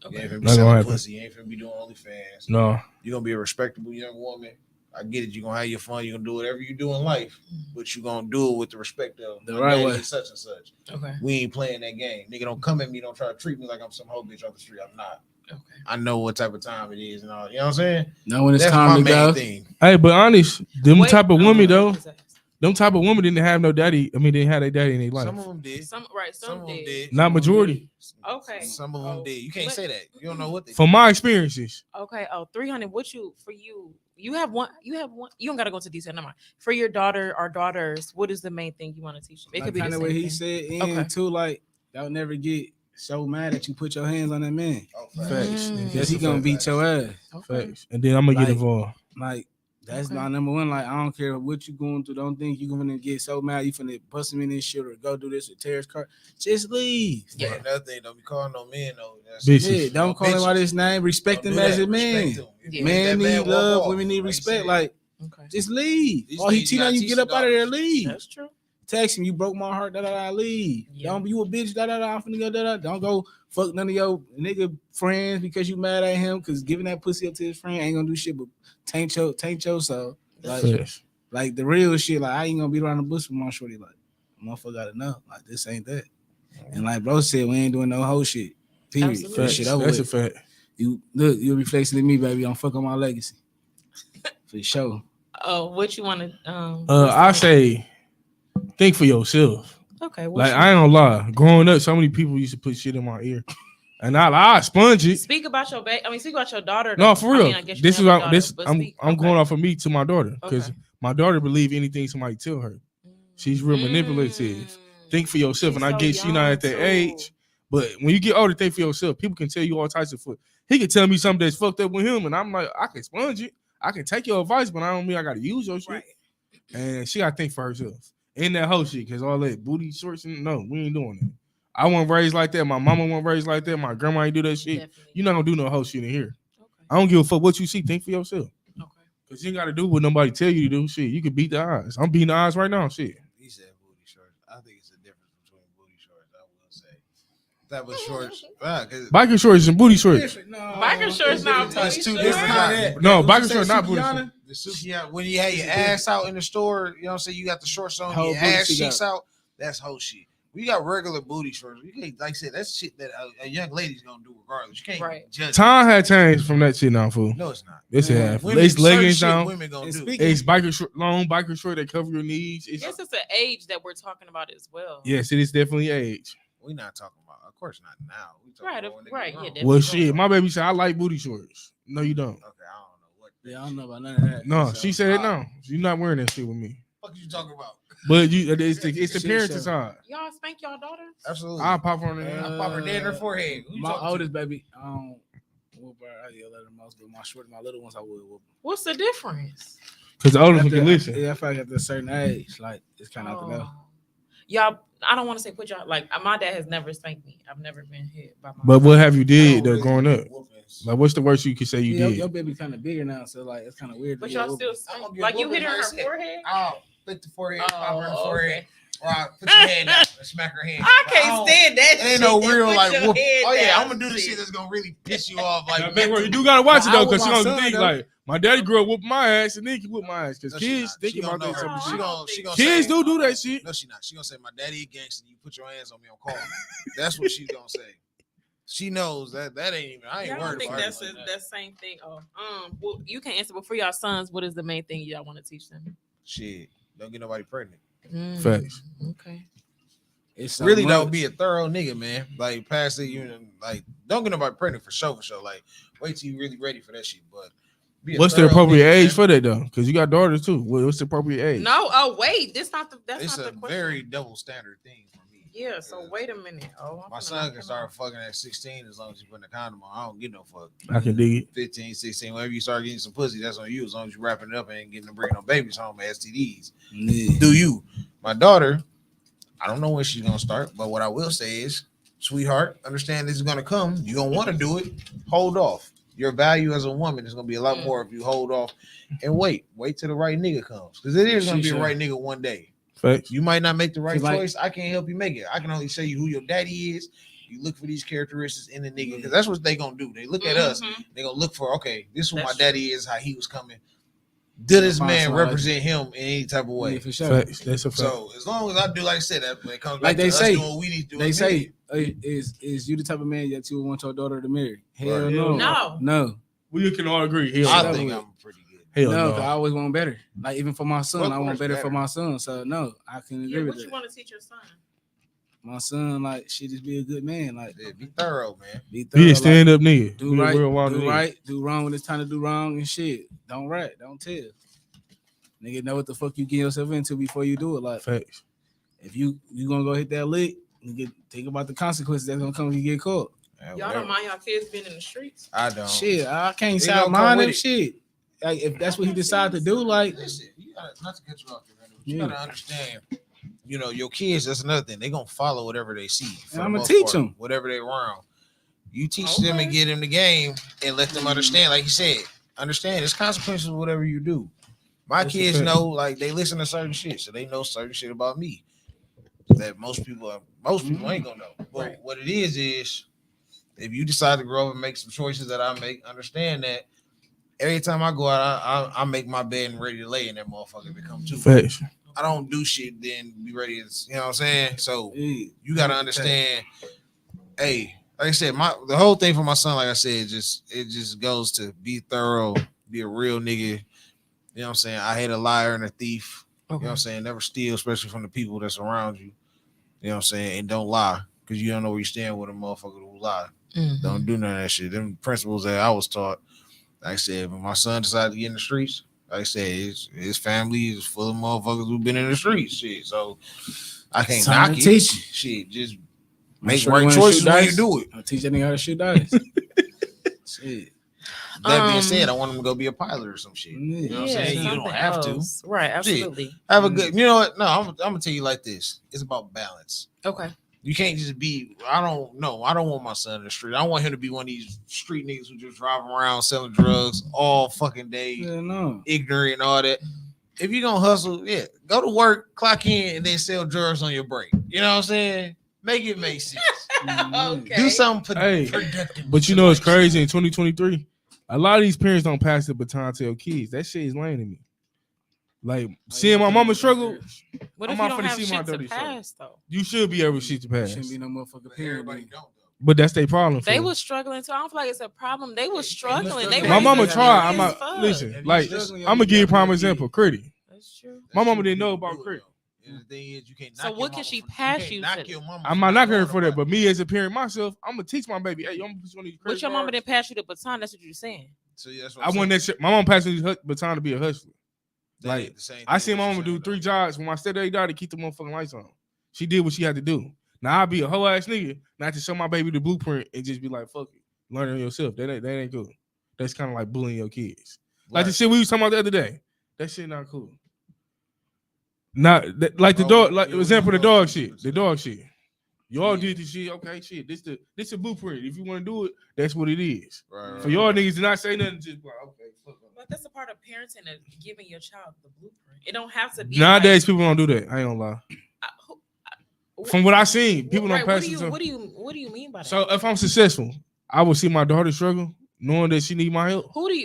You ain't finna be Not gonna selling happen. pussy. You ain't finna be doing OnlyFans. No. You're gonna be a respectable young woman. I get it. You're gonna have your fun. You're gonna do whatever you do in life, but you're gonna do it with the respect of The my right daddy way. is such and such. Okay. We ain't playing that game. Nigga, don't come at me. Don't try to treat me like I'm some hoe bitch off the street. I'm not. Okay. I know what type of time it is and all. You know what I'm saying? Now when it's That's time my to main go, thing. Hey, but honest, them Wait, type of women though, what is that? them type of women didn't have no daddy. I mean, they didn't have their daddy in their life. Some of them did. Some of them did. Not majority. Okay. Some of them did. You can't say that. You don't know what they From did. my experiences, Okay. Oh, 300. What you have one. You don't gotta go to detail. Never mind. For your daughter or daughters, what is the main thing you want to teach them? It like could be the kind same of what he thing. said, Okay. and too, like y'all never get so mad that you put your hands on that man. Oh, facts. Mm. Because he gonna beat your ass. Okay. Facts. And then I'm gonna get Like- involved. Like that's Okay. my number one. Like I don't care what you going through. Don't think you gonna get so mad you finna bust him in this shit or go do this or tear his car. Just leave. Yeah. Another thing, don't be calling no men though. That's Bitches. Yeah, don't call him by his name. Respect Don't him do as that. a man. Respect him. If Yeah. you Man make that need walk love. off, Women need like you respect. said. Like Okay. just leave. These Oh, he days cheat you on gotta you, teach get the up out of there, daughters. leave. That's true. Text him, you broke my heart, da da da, leave. Yeah. Don't be you a bitch, da da da, I'm finna go da da. Don't go fuck none of your nigga friends because you mad at him, because giving that pussy up to his friend ain't gonna do shit but taint your soul. Like, Facts. like the real shit, like I ain't gonna beat around the bush with my shorty. Like, motherfucker gotta know. Like this ain't that. And like bro said, we ain't doing no whole shit. Period. Absolutely. That Facts. shit over That's a with. fact. You look, you'll be flexing to me, baby. I'm fucking my legacy. For sure. Oh, what you want to? I say, think for yourself. Okay. Like I ain't gonna lie. Growing up, so many people used to put shit in my ear, and I sponge it. speak about your baby. I mean, speak about your daughter. No, though. for real. I guess you This have is a what daughter, this. but I'm speak- I'm okay. going off of me to my daughter because Okay. my daughter believe anything somebody tell her. She's real manipulative. Think for yourself, She's and I so get she not at that young, age. too. But when you get older, think for yourself. People can tell you all types of foot. He can tell me something that's fucked up with him, and I'm like, I can sponge it. I can take your advice, but I don't mean I gotta use your shit. Right. And she gotta think for herself. In that whole shit, because all that booty shorts, and no, we ain't doing that. I wasn't raised like that. My mama wasn't raised like that. My grandma ain't do that shit. Definitely. You're not gonna do no whole shit in here. Okay. I don't give a fuck what you see. Think for yourself. Okay. Because you ain't gotta do what nobody tell you to do. Shit, you can beat the eyes. I'm beating the eyes right now. Shit. He said booty shorts. I think it's a difference between booty shorts. I will say type of shorts. Cause Biker shorts and booty shorts. No, Biker shorts not That's booty two shorts. different How kinds. that? No, What you biker say, shorts not booty Sukihana? shorts. The Suki, when you had your ass out in the store, you know what I'm saying? You got the shorts on, Whole your ass booty cheeks out. out. That's whole shit. We got regular booty shorts. You can't, like I said, that's shit that a young lady's gonna do regardless. You can't judge. Time had changed from that shit now, fool. No, it's not. Yes, it has. Women, It's leggings certain shit down. Women gonna do. It's biker short, long biker short that cover your knees. This is an age that we're talking about as well. Yes, it is definitely age. We not talking about. Of course, not now. We talking Right, about when they right, grown. yeah, Well, definitely. shit, my baby said I like booty shorts. No, you don't. Okay, I don't know what. Yeah, I don't know about none of that. No, So, she said it now. You're not wearing that shit with me. What the fuck you talking about? But it's the Shit parents' show. side. Y'all spank y'all daughters? Absolutely. I'll pop her on the I pop her dead in her forehead. Who you My talking oldest baby, I don't whoop her. I yell at her most, but my little ones, I would whoop. What's the difference? Because the older one After- can listen. Yeah, I feel like at a certain age, like it's kind of out the Oh. go. Y'all, I don't want to say put y'all like my dad has never spanked me. I've never been hit by my But what have you I did don't though really growing do up? whoopings. Like, what's the worst you could say you Yeah, did? your baby kind of bigger now, so like it's kind of weird. But to y'all get still whooped. I'm gonna spank. get Like you whooping hit her in like her that. forehead? Oh, lick the forehead, pop her in the Oh, forehead. okay. Or put your hand out and smack her hand. I But can't don't- stand that. It ain't shit. no Then real put like your whoop. head Oh yeah, down I'm gonna do the shit. shit that's gonna really piss you off. Like Now, Bankroll, you do gotta watch it I though, would because she my gonna son, think though. like my daddy grew up whooping my ass and then he whoop my ass. Because No, she kids not. thinking She about gonna that know type of her. shit. She gonna Kids say, do that shit. No, she not. She gonna say my daddy a gangster. You put your hands on me on call. That's what she's gonna say. She knows that ain't even. I ain't Y'all don't worried think about that's her like that same thing? Oh, well, you can answer. But for y'all sons, what is the main thing y'all want to teach them? Shit, don't get nobody pregnant. Facts. Okay. It's so Really much. don't be a thorough nigga, man. Like past it, you know, like don't get nobody pregnant for sure. Like wait till you really ready for that shit. But be a What's the thorough appropriate nigga, age man. for that though? Because you got daughters too. What's the appropriate age? No. Oh, wait. That's not It's not a the question. very double standard thing for me. Yeah. So wait a minute. Oh, I'm My finna son knock can him start off. fucking at 16 as long as you put a condom on. I don't get no fuck. I can dig it. 15, 16, whenever you start getting some pussy, that's on you. As long as you wrapping it up and ain't getting to bring no babies home, STDs. Yeah. Do you? My daughter, I don't know when she's gonna start, but what I will say is, sweetheart, understand this is gonna come. You're gonna want to do it. Hold off. Your value as a woman is gonna be a lot more if you hold off and wait. Wait till the right nigga comes. Because it is gonna be a right nigga one day. Facts. You might not make the right Like- choice. I can't help you make it. I can only show you who your daddy is. You look for these characteristics in the nigga because that's what they gonna do. They look at us. Mhm. They gonna look for, okay, this is who That's my daddy is, how he was coming. Did this Find man somebody like represent him in any type of way? Yeah, for sure. Facts. That's a fact. So as long as I do, like I said, that when it comes Like back they to say- us doing what we need to do, They as say, men, is you the type of man that you would want your daughter to marry? Hell Right. no. No. No. We can all agree. Hell I no. think I'm pretty good. Hell No, no. 'cause I always want better. Like even for my son, Well, of I want course, better for better. my son. So no, I can agree Yeah, with what you that. want to teach your son? My son, like, she just be a good man. Like, Yeah, be thorough, man. be Be thorough, a stand up nigga. like, do Be a right, real wild do nigga. right, do wrong when it's time to do wrong and shit. Don't rat, don't tell. Nigga, know what the fuck you get yourself into before you do it. Like, Facts. if you gonna go hit that lick, you think about the consequences that's gonna come if you get caught. Yeah, Y'all whatever. don't mind y'all kids being in the streets? I don't. Shit, I can't It say gonna I come mind with that it. shit. Like, if that's what he decided to do, like, Listen, you gotta not to cut you off here, man, but you Yeah. gotta understand. You know, your kids. That's another thing. They gonna follow whatever they see. for And the I'ma most teach part, 'em. whatever they around. You teach them Okay. and get them the game and let them understand. Like you said, understand there's consequences of whatever you do. My That's a kids fact. know, like they listen to certain shit, so they know certain shit about me that most people ain't gonna know. But Right. what it is if you decide to grow up and make some choices that I make, understand that every time I go out, I make my bed and ready to lay in that motherfucker if it come to. Facts. I don't do shit then be ready to, you know what I'm saying? So yeah. you gotta understand, hey, like I said, the whole thing for my son, like I said, it just goes to be thorough, be a real nigga. You know what I'm saying? I hate a liar and a thief. You know what I'm saying? Never steal, especially from the people that's around you. You know what I'm saying? And don't lie, because you don't know where you stand with a motherfucker who lie. Mhm. Don't do none of that shit. Them principles that I was taught, like I said, when my son decided to get in the streets, like I said, his family is full of motherfuckers who've been in the streets. Shit. So I can't Time knock to it. teach you. Shit, just I'm make sure right you wanna choices shoot when you dice. do it. I'll teach that nigga how to shoot dice. Shit. That being Um, said, I want him to go be a pilot or some shit. You know what I'm saying? You don't something have to. else. Right, absolutely. Have a good, you know what? No, I'm gonna tell you like this. It's about balance. Okay. You can't just be, I don't know. I don't want my son in the street. I want him to be one of these street niggas who just driving around selling drugs all fucking day, Yeah, no. ignorant and all that. If you're gonna hustle, yeah, go to work, clock in, and then sell drugs on your break. You know what I'm saying? Make it make sense. Okay. Do something Hey, productive. But you know it's crazy in 2023. A lot of these parents don't pass the baton to their kids. That shit is lame to me. Like seeing my mama struggle, What I'm if you out don't finna have see my shit to dirty struggle. pass though? you should be able to shit to pass. Shouldn't be no motherfucking parent. Everybody then. don't though. But that's their problem. They fool. was struggling too. I don't feel like it's a problem. They was struggling. They struggling. My raised mama us tried. young I'm as not fuck. listen. If you Like struggling, I'm gonna you give you a got prime good example. kids. Critty. That's true. My mama true, didn't know people about do it, Critty. though. And the thing is, you can't So knock what your can mama she for- pass can't you knock to- your mama I'm for not knocking her knowing for that, about but me as a parent myself, I'm gonna teach my baby. Hey, I'm gonna put you on these But credit your mama cards. didn't pass you the baton. That's what you're saying. it. So yeah, that's what I I'm want saying. that shit. My mom passed me the baton to be a hustler. That like, ain't the same I thing seen what my you mama do saying, 3 though. jobs when my stepdaddy died to keep the motherfucking lights on. She did what she had to do. Now I'll be a whole ass nigga, not to show my baby the blueprint and just be like, fuck it, learn it yourself. That ain't good. That's kind of like bullying your kids. Like the Right. shit we was talking about the other day. That shit not cool. Not that, like the Bro, dog, like yeah, example, the we gonna dog keep shit. it The to dog shit. Y'all Yeah. did the shit. Okay, shit. This a blueprint. If you want to do it, that's what it is. Right, For y'all niggas to not say nothing, just like, okay, fuck off. But that's a part of parenting, of giving your child the blueprint. It don't have to be Nowadays, people don't do that. I ain't gonna lie. From what I seen, people don't pass it to. What do you mean by that? So if I'm successful, I will see my daughter struggle, knowing that she need my help. who do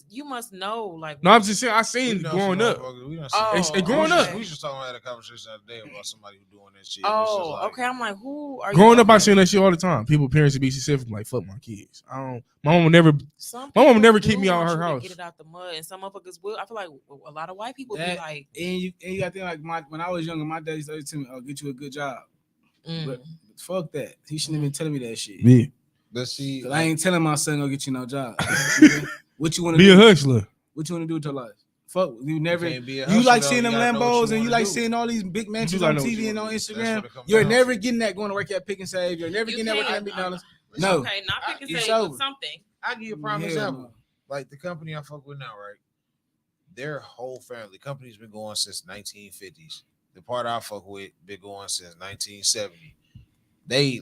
you must know like No, I'm just saying I We seen know growing some up. motherfuckers- we done Oh, seen- and growing we up. just- we just talking about a conversation the other day about somebody who doing that shit. okay. I'm like, who are you? Growing up, I okay. seen that shit all the time. People, parents to be successful, like fuck my kids. I don't. My mom would never. Some My mom people never do keep me out of want her you to house. Get it out the mud, and some motherfuckers will. I feel like a lot of white people be That- like, And you got to think like when I was younger, my daddy started telling me, "Oh, get you a good job." But fuck that. He shouldn't have been telling me that shit. Yeah. Let's see. 'Cause I ain't telling my son go get you no job. What you want to Be a do? hustler. What you want to do with your life? Fuck, you never. can't be a You hustler, like though. seeing You them gotta know what Lambos you and you wanna like do. seeing all these big mansions gotta on know what TV you and on wanna That's Instagram. what it comes You're down never to. getting that going to work at Pick and Save. You're never You getting that work at can't- McDonald's. No. okay, not pick and It's say over. something. I'll give you a prime Hell example. no. Like the company I fuck with now, right? Their whole family, company's been going since 1950s. The part I fuck with been going since 1970. They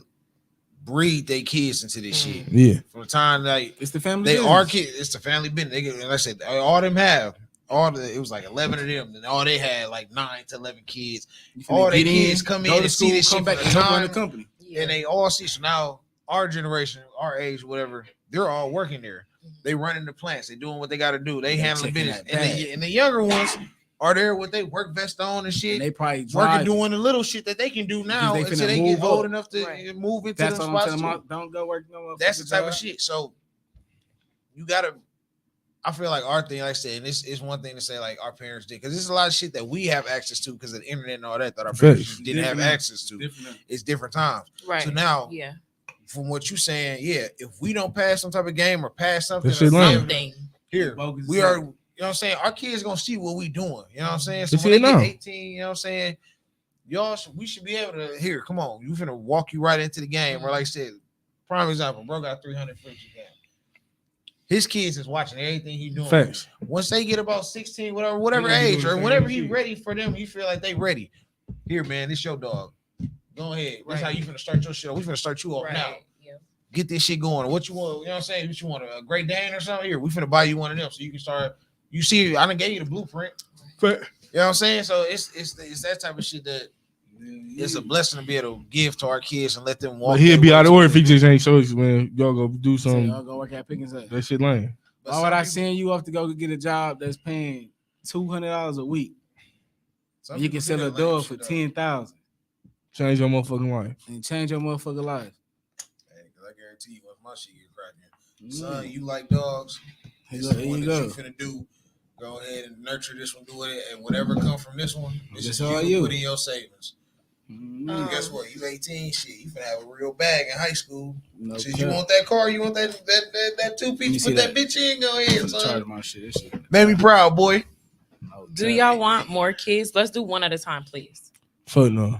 breed their kids into this shit. Yeah. From the time like It's the family. they business. are kids, it's the family business. They get, like I said, all them have. It was like 11 of them, and all they had like 9 to 11 kids. You finna all they get kids in, come go in to and see school, this come shit back for and the help run the time. company. Yeah. And they all see. So now our generation, our age, whatever, they're all working there. They running the plants. They doing what they got to do. They They handling checking business. that And bag. and the younger ones are there with they work vest on and shit. And they probably working, drive. doing the little shit that they can do now they until finna they move get old up. enough to Right. move into That's them what I'm spots telling too. them. Don't go work no more. That's the type of shit. So you gotta. I feel like our thing, like I said, and this is one thing to say, like our parents did, because there's a lot of shit that we have access to because of the internet and all that our parents Facts. didn't have Different. access to. Different. It's different times. Right. So now, yeah. from what you're saying, yeah, if we don't pass some type of game or pass something, That shit or lame. Something. here, Bogus we as are. hell. You know what I'm saying? Our kids gonna see what we doing. You know what I'm saying? So They when see they it get now. 18, you know what I'm saying? We should be able to here. Come on, you finna walk you right into the game. Or like I said, prime example, bro got 300 freaky game. His kids is watching everything he doing. Facts. Once they get about 16, whatever They gonna be age, doing the or same whenever he shit. ready for them, you feel like they ready. Here, man, this your dog. Go ahead. That's how Right. you finna start your shit. We finna start you off Right. now. Yeah. Get this shit going. What you want? You know what I'm saying? What you want? A Great Dane or something? Here, we finna buy you one of them so you can start. You see, I done gave you the blueprint. You know what I'm saying? So it's that type of shit that it's a blessing to be able to give to our kids and let them walk. But he'd their be way out of to order if where he just ain't show us, man. Y'all go do So some. y'all go work at Pick and Save. That shit lame. But Why some would I people- send you off to go get a job that's paying $200 a week? some You people can sell do a that lame dog shit, for though. 10,000 Change your motherfucking life. and change your motherfucking life. Hey, 'cause I guarantee you, once my shit get cracking, Mm. son, you like dogs. Here This you go, is here one you that go. you finna do. Go ahead and nurture this one, do it, and whatever come from this one, this That's is all you you. put in your savings. Mm. And guess what? You 18, shit. You finna have a real bag in high school. No Since cap. you want that car, you want that two Let me piece. see Put that that. bitch in. Go ahead, Charge son. my shit. This shit. Made me proud, boy. No Do cap. y'all want more kids? Let's do one at a time, please. Fuck no.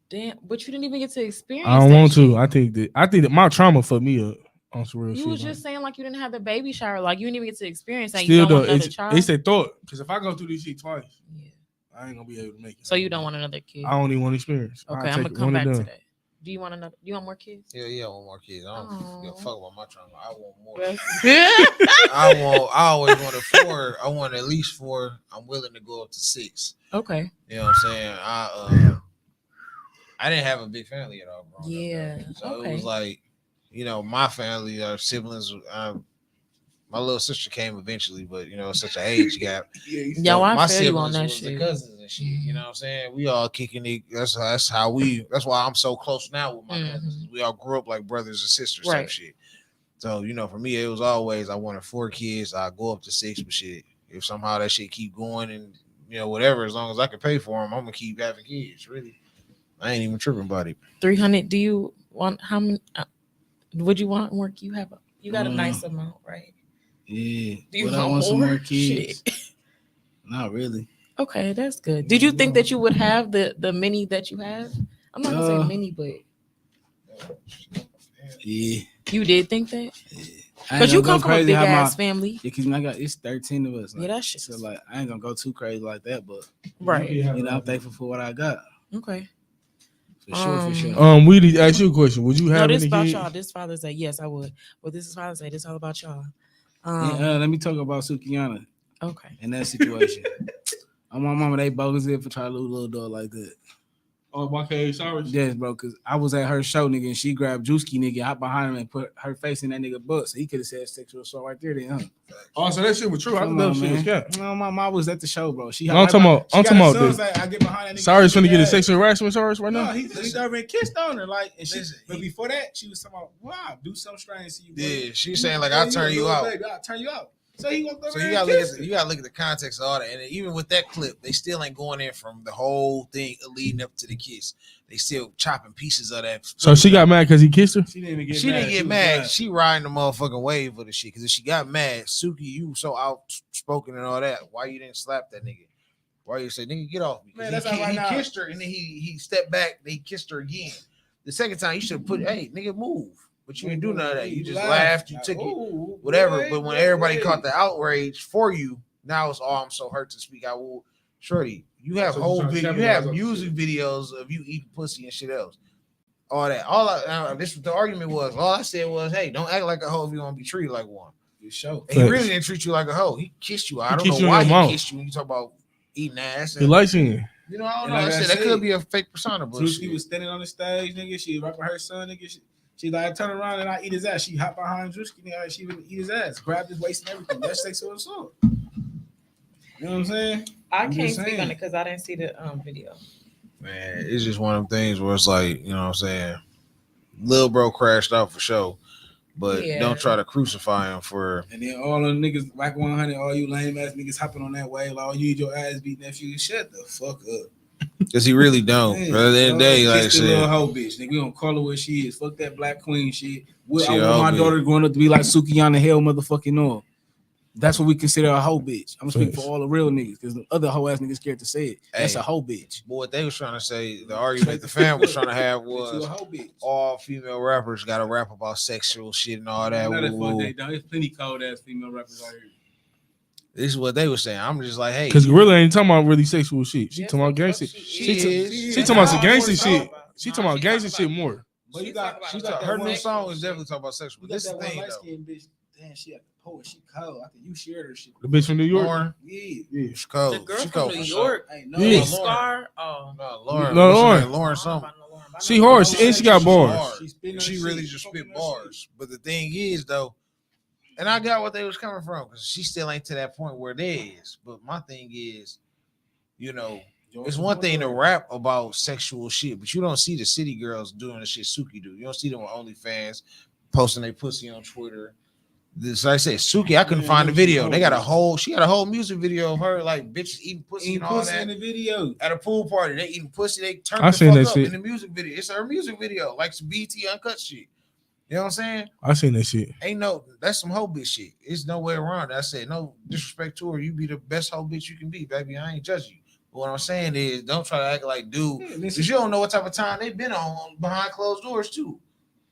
Damn, but you didn't even get to experience. I don't that want to. shit. I think that my trauma fucked me up on some real You shit. was like. just saying like you didn't have the baby shower, like you didn't even get to experience that. You Still don't though, want another it's child. a thought. Because if I go through this shit twice, Yeah. I ain't gonna be able to make it. So you don't want another kid? I don't even want experience. I'll Okay, I'm take gonna it come one back and to done. that. Do you want another? You want more kids? Yeah, I want more kids. I don't give a Aw. fuck about my trauma. I want more. okay. I always wanted 4. I want at least 4. I'm willing to go up to 6. You know what I'm saying? I didn't have a big family at all. growing up, Yeah, though. So okay. it was like, my family, our siblings, My little sister came eventually, but you know, it's such an age gap. Yo, I my feel you on siblings that was the shit. cousins and shit. You know what I'm saying? We all kicking it. That's how we. That's why I'm so close now with my cousins. We all grew up like brothers and sisters type Right. shit. So you know, for me, it was always I wanted 4 kids. I go up to 6, but shit, if somehow that shit keep going and you know whatever, as long as I can pay for them, I'm gonna keep having kids. Really, I ain't even tripping about it. 300. Do you want how many? Would you want more? You have you got a nice amount, right? Yeah. Do you But I want some more kids. Shit. Not really. Okay, that's good. Did you think that you would have the many that you have? I'm not gonna say many, but Yeah. you did think that? Yeah. Because you come from a big ass family. Yeah, because I got it's 13 of us. Like, Yeah, that shit. So like I ain't gonna go too crazy like that, but Right. you know, I'm thankful for what I got. Okay. For sure. We need to ask you a question. Would you No, have this any about kids? y'all. This Father's Day. Yes, I would. Well, this is Father's Day. This all about y'all. Let me talk about Sukiyana Okay. in that situation. On my mama, they bogus it for trying to lose a little dog like that. Oh, okay, sorry. Yes, bro, because I was at her show, nigga, and she grabbed Juicy, nigga, hopped behind him and put her face in that nigga butt. So he could have said sexual assault right there, then, huh? Oh, so that shit was true. I thought that shit was cap. No, my mom was at the show, bro. She I'm talking about this. Like, I get behind that nigga. Sorry's finna get a sexual harassment charge right No, now. he already kissed on her, like, and she. Listen, But before that, she was talking about, wow, do something strange to you. Yeah, she's saying like I'll turn you out. Baby, I'll turn you out. So he gonna go So you gotta look at the context of all that, and even with that clip, they still ain't going in from the whole thing leading up to the kiss. They still chopping pieces of that. So she got mad because he kissed her. She didn't get mad. She riding the motherfucking wave of the shit. Because if she got mad, Suki, you so outspoken and all that. Why you didn't slap that nigga? Why you say, nigga, get off me? Man, that's he all right now. kissed her and then he stepped back. Then he kissed her again. The second time you should have put, hey, nigga, move. But you didn't do none of that. You just laughed. You took it, whatever. But when everybody caught the outrage for you, now it's I'm so hurt to speak. I will, shorty. You have So you have music videos of you eating pussy and shit else. All that. This what the argument was. All I said was, hey, don't act like a hoe if you want to be treated like one. Show. He really didn't treat you like a hoe. He kissed you. I don't know why he kissed you when you talk about eating ass. He likes you. You know, I don't know. Like I said that could be a fake persona, but She was standing on the stage, nigga. She was rapping her son, nigga. She like, I turn around and I eat his ass. She hop behind Drewski, nigga. She would eat his ass, grab his waist and everything. That's sexual assault. You know what I'm saying? I I'm can't just speak saying. on it because I didn't see the video. man, it's just one of them things where it's like, you know what I'm saying? Lil bro crashed out for sure, but don't try to crucify him for. And then all the niggas, Whack 100, all you lame ass niggas hopping on that wave, like, oh, you need your ass beat, nephew. Shut the fuck up. Because he really don't. Man, But at the end of the day, like I kiss the little said, hoe bitch. Nigga, we gonna call her what she is. Fuck that black queen shit. She I a want hoe my bitch. daughter growing up to be like Sukiyana Hell motherfucking Norm. That's what we consider a hoe bitch. I'm speaking for all the real niggas because the other hoe ass niggas scared to say it. That's Hey. a hoe bitch. but what they was trying to say, the argument the fam was trying to have You a was hoe bitch. all female rappers got to rap about sexual shit and all that. No, the woo, fuck woo. they don't. There's plenty cold ass female rappers out here. This is what they were saying. I'm just like, hey, Because Gorilla ain't talking about really sexual shit. She Yes, talking about the gangster. fuck she is. She talking about some Nah, gangster I'm shit. talking She talking about gangster shit more. But you got, talking she about got her that new one- song is definitely talking about sexual. You But got this is that the one thing light though. skinned bitch. Damn, she at the poet. She cold. I think you shared her shit. The bitch from New York. Lauren, Yeah. Yeah. she's cold. The girl She from cold New for York. Hey, no, Yeah. Big Lauren. Scar. Oh. No, Lauren. No, What's her Lauren. name? Lauren I something. don't know Lauren, but I She know hard, Lauren. and she got bars. She spinning her She shit. really just Fucking spit her bars. shit. But the thing is, though, and I got what they was coming from because she still ain't to that point where they is. But my thing is, you know, it's one thing to rap about sexual shit, but you don't see the city girls doing the shit Suki do. You don't see them on OnlyFans posting their pussy on Twitter. This, like I said, Suki, I couldn't find the video. They got she got a whole music video of her like bitches eating pussy and all that in the video. at a pool party. They eating pussy. They turn I the seen fuck that up shit. in the music video. It's her music video, like some BT uncut shit. You know what I'm saying? I seen that shit. Ain't no, that's some hoe bitch shit. It's no way around it. I said, no disrespect to her. You be the best hoe bitch you can be, baby. I ain't judging you. But what I'm saying is, don't try to act like dude, because you don't know what type of time they been on behind closed doors too.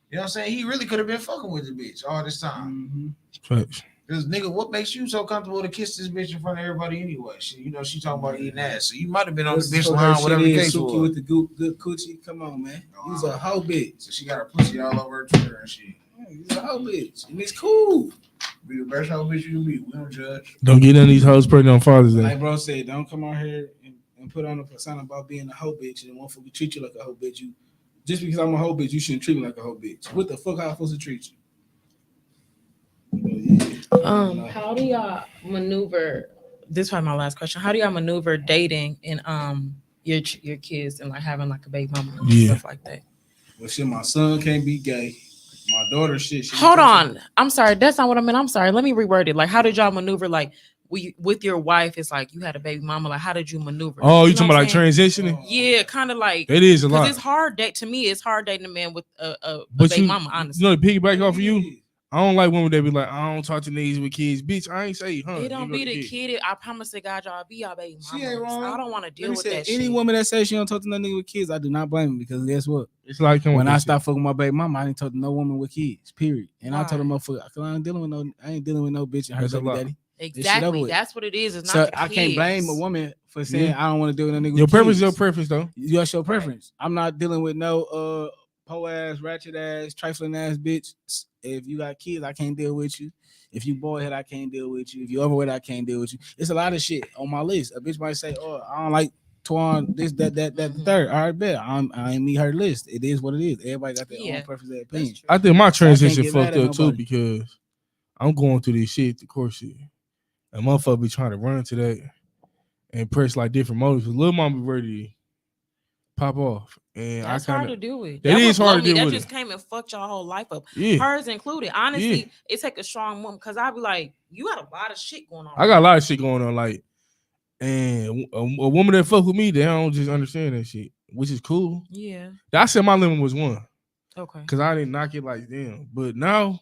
You know what I'm saying? He really could have been fucking with the bitch all this time. Facts. Because nigga, what makes you so comfortable to kiss this bitch in front of everybody anyway? She, you know, she talking about eating ass. So you might have been on the bitch line, whatever the case Suki was. with the good coochie. Come on, man. You's a hoe bitch. So she got her pussy all over her Twitter and shit. You's a hoe bitch. And it's cool. Be the best hoe bitch you can be. We don't judge. Don't get none of these hoes pregnant on Father's Day. Like bro said, don't come out here and put on a persona about being a hoe bitch and won't we treat you like a hoe bitch. You just because I'm a hoe bitch, you shouldn't treat me like a hoe bitch. What the fuck how I supposed to treat you? How do y'all maneuver? This is probably my last question. How do y'all maneuver dating and your kids and like having like a baby mama and stuff like that? Well, shit, my son can't be gay. My daughter, shit. Hold on. I'm sorry. That's not what I meant. I'm sorry. Let me reword it. Like, how did y'all maneuver? Like, with your wife, it's like you had a baby mama. Like, how did you maneuver? Oh, you know talking what about I'm like saying? transitioning? Yeah, kind of like It is a lot. It's hard to me. It's hard dating a man with a But baby you, mama. Honestly, you know, to piggyback off of you, I don't like women that be like, I don't talk to niggas with kids. Bitch, I ain't say, huh? it don't be the kid. I promise to God, y'all be y'all baby mama. She ain't wrong. I don't want to deal with that any shit. woman that says she don't talk to no nigga with kids, I do not blame her because guess what? It's like when I stopped fucking my baby mama, I didn't talk to no woman with kids. Period. And Why? I told her motherfucker, I ain't dealing with no bitch and her baby daddy. Exactly. That's what it is. It's so not the I can't blame a woman for saying I don't want to deal with a nigga. Your with preference kids. is your preference though. That's your preference. I'm not dealing with no po ass, ratchet ass, trifling ass bitch. If you got kids, I can't deal with you. If you boy head, I can't deal with you. If you overweight, I can't deal with you. It's a lot of shit on my list. A bitch might say, "Oh, I don't like Twan, this, that, the third." All right, bet. I ain't meet her list. It is what it is. Everybody got their own preference, their opinion. I think my transition so fucked up too because I'm going through this shit, the course shit. And motherfucker be trying to run to that and press like different motives. Little mama be ready to pop off. And that's hard to deal with. That is hard to deal with. That just came and fucked y'all whole life up. Yeah. Hers included. Honestly, it take a strong woman because I'd be like, you got a lot of shit going on. I got a lot of shit going on. Like, and a woman that fuck with me, they don't just understand that shit, which is cool. Yeah. I said my limit was 1. Okay. Because I didn't knock it like them. But now,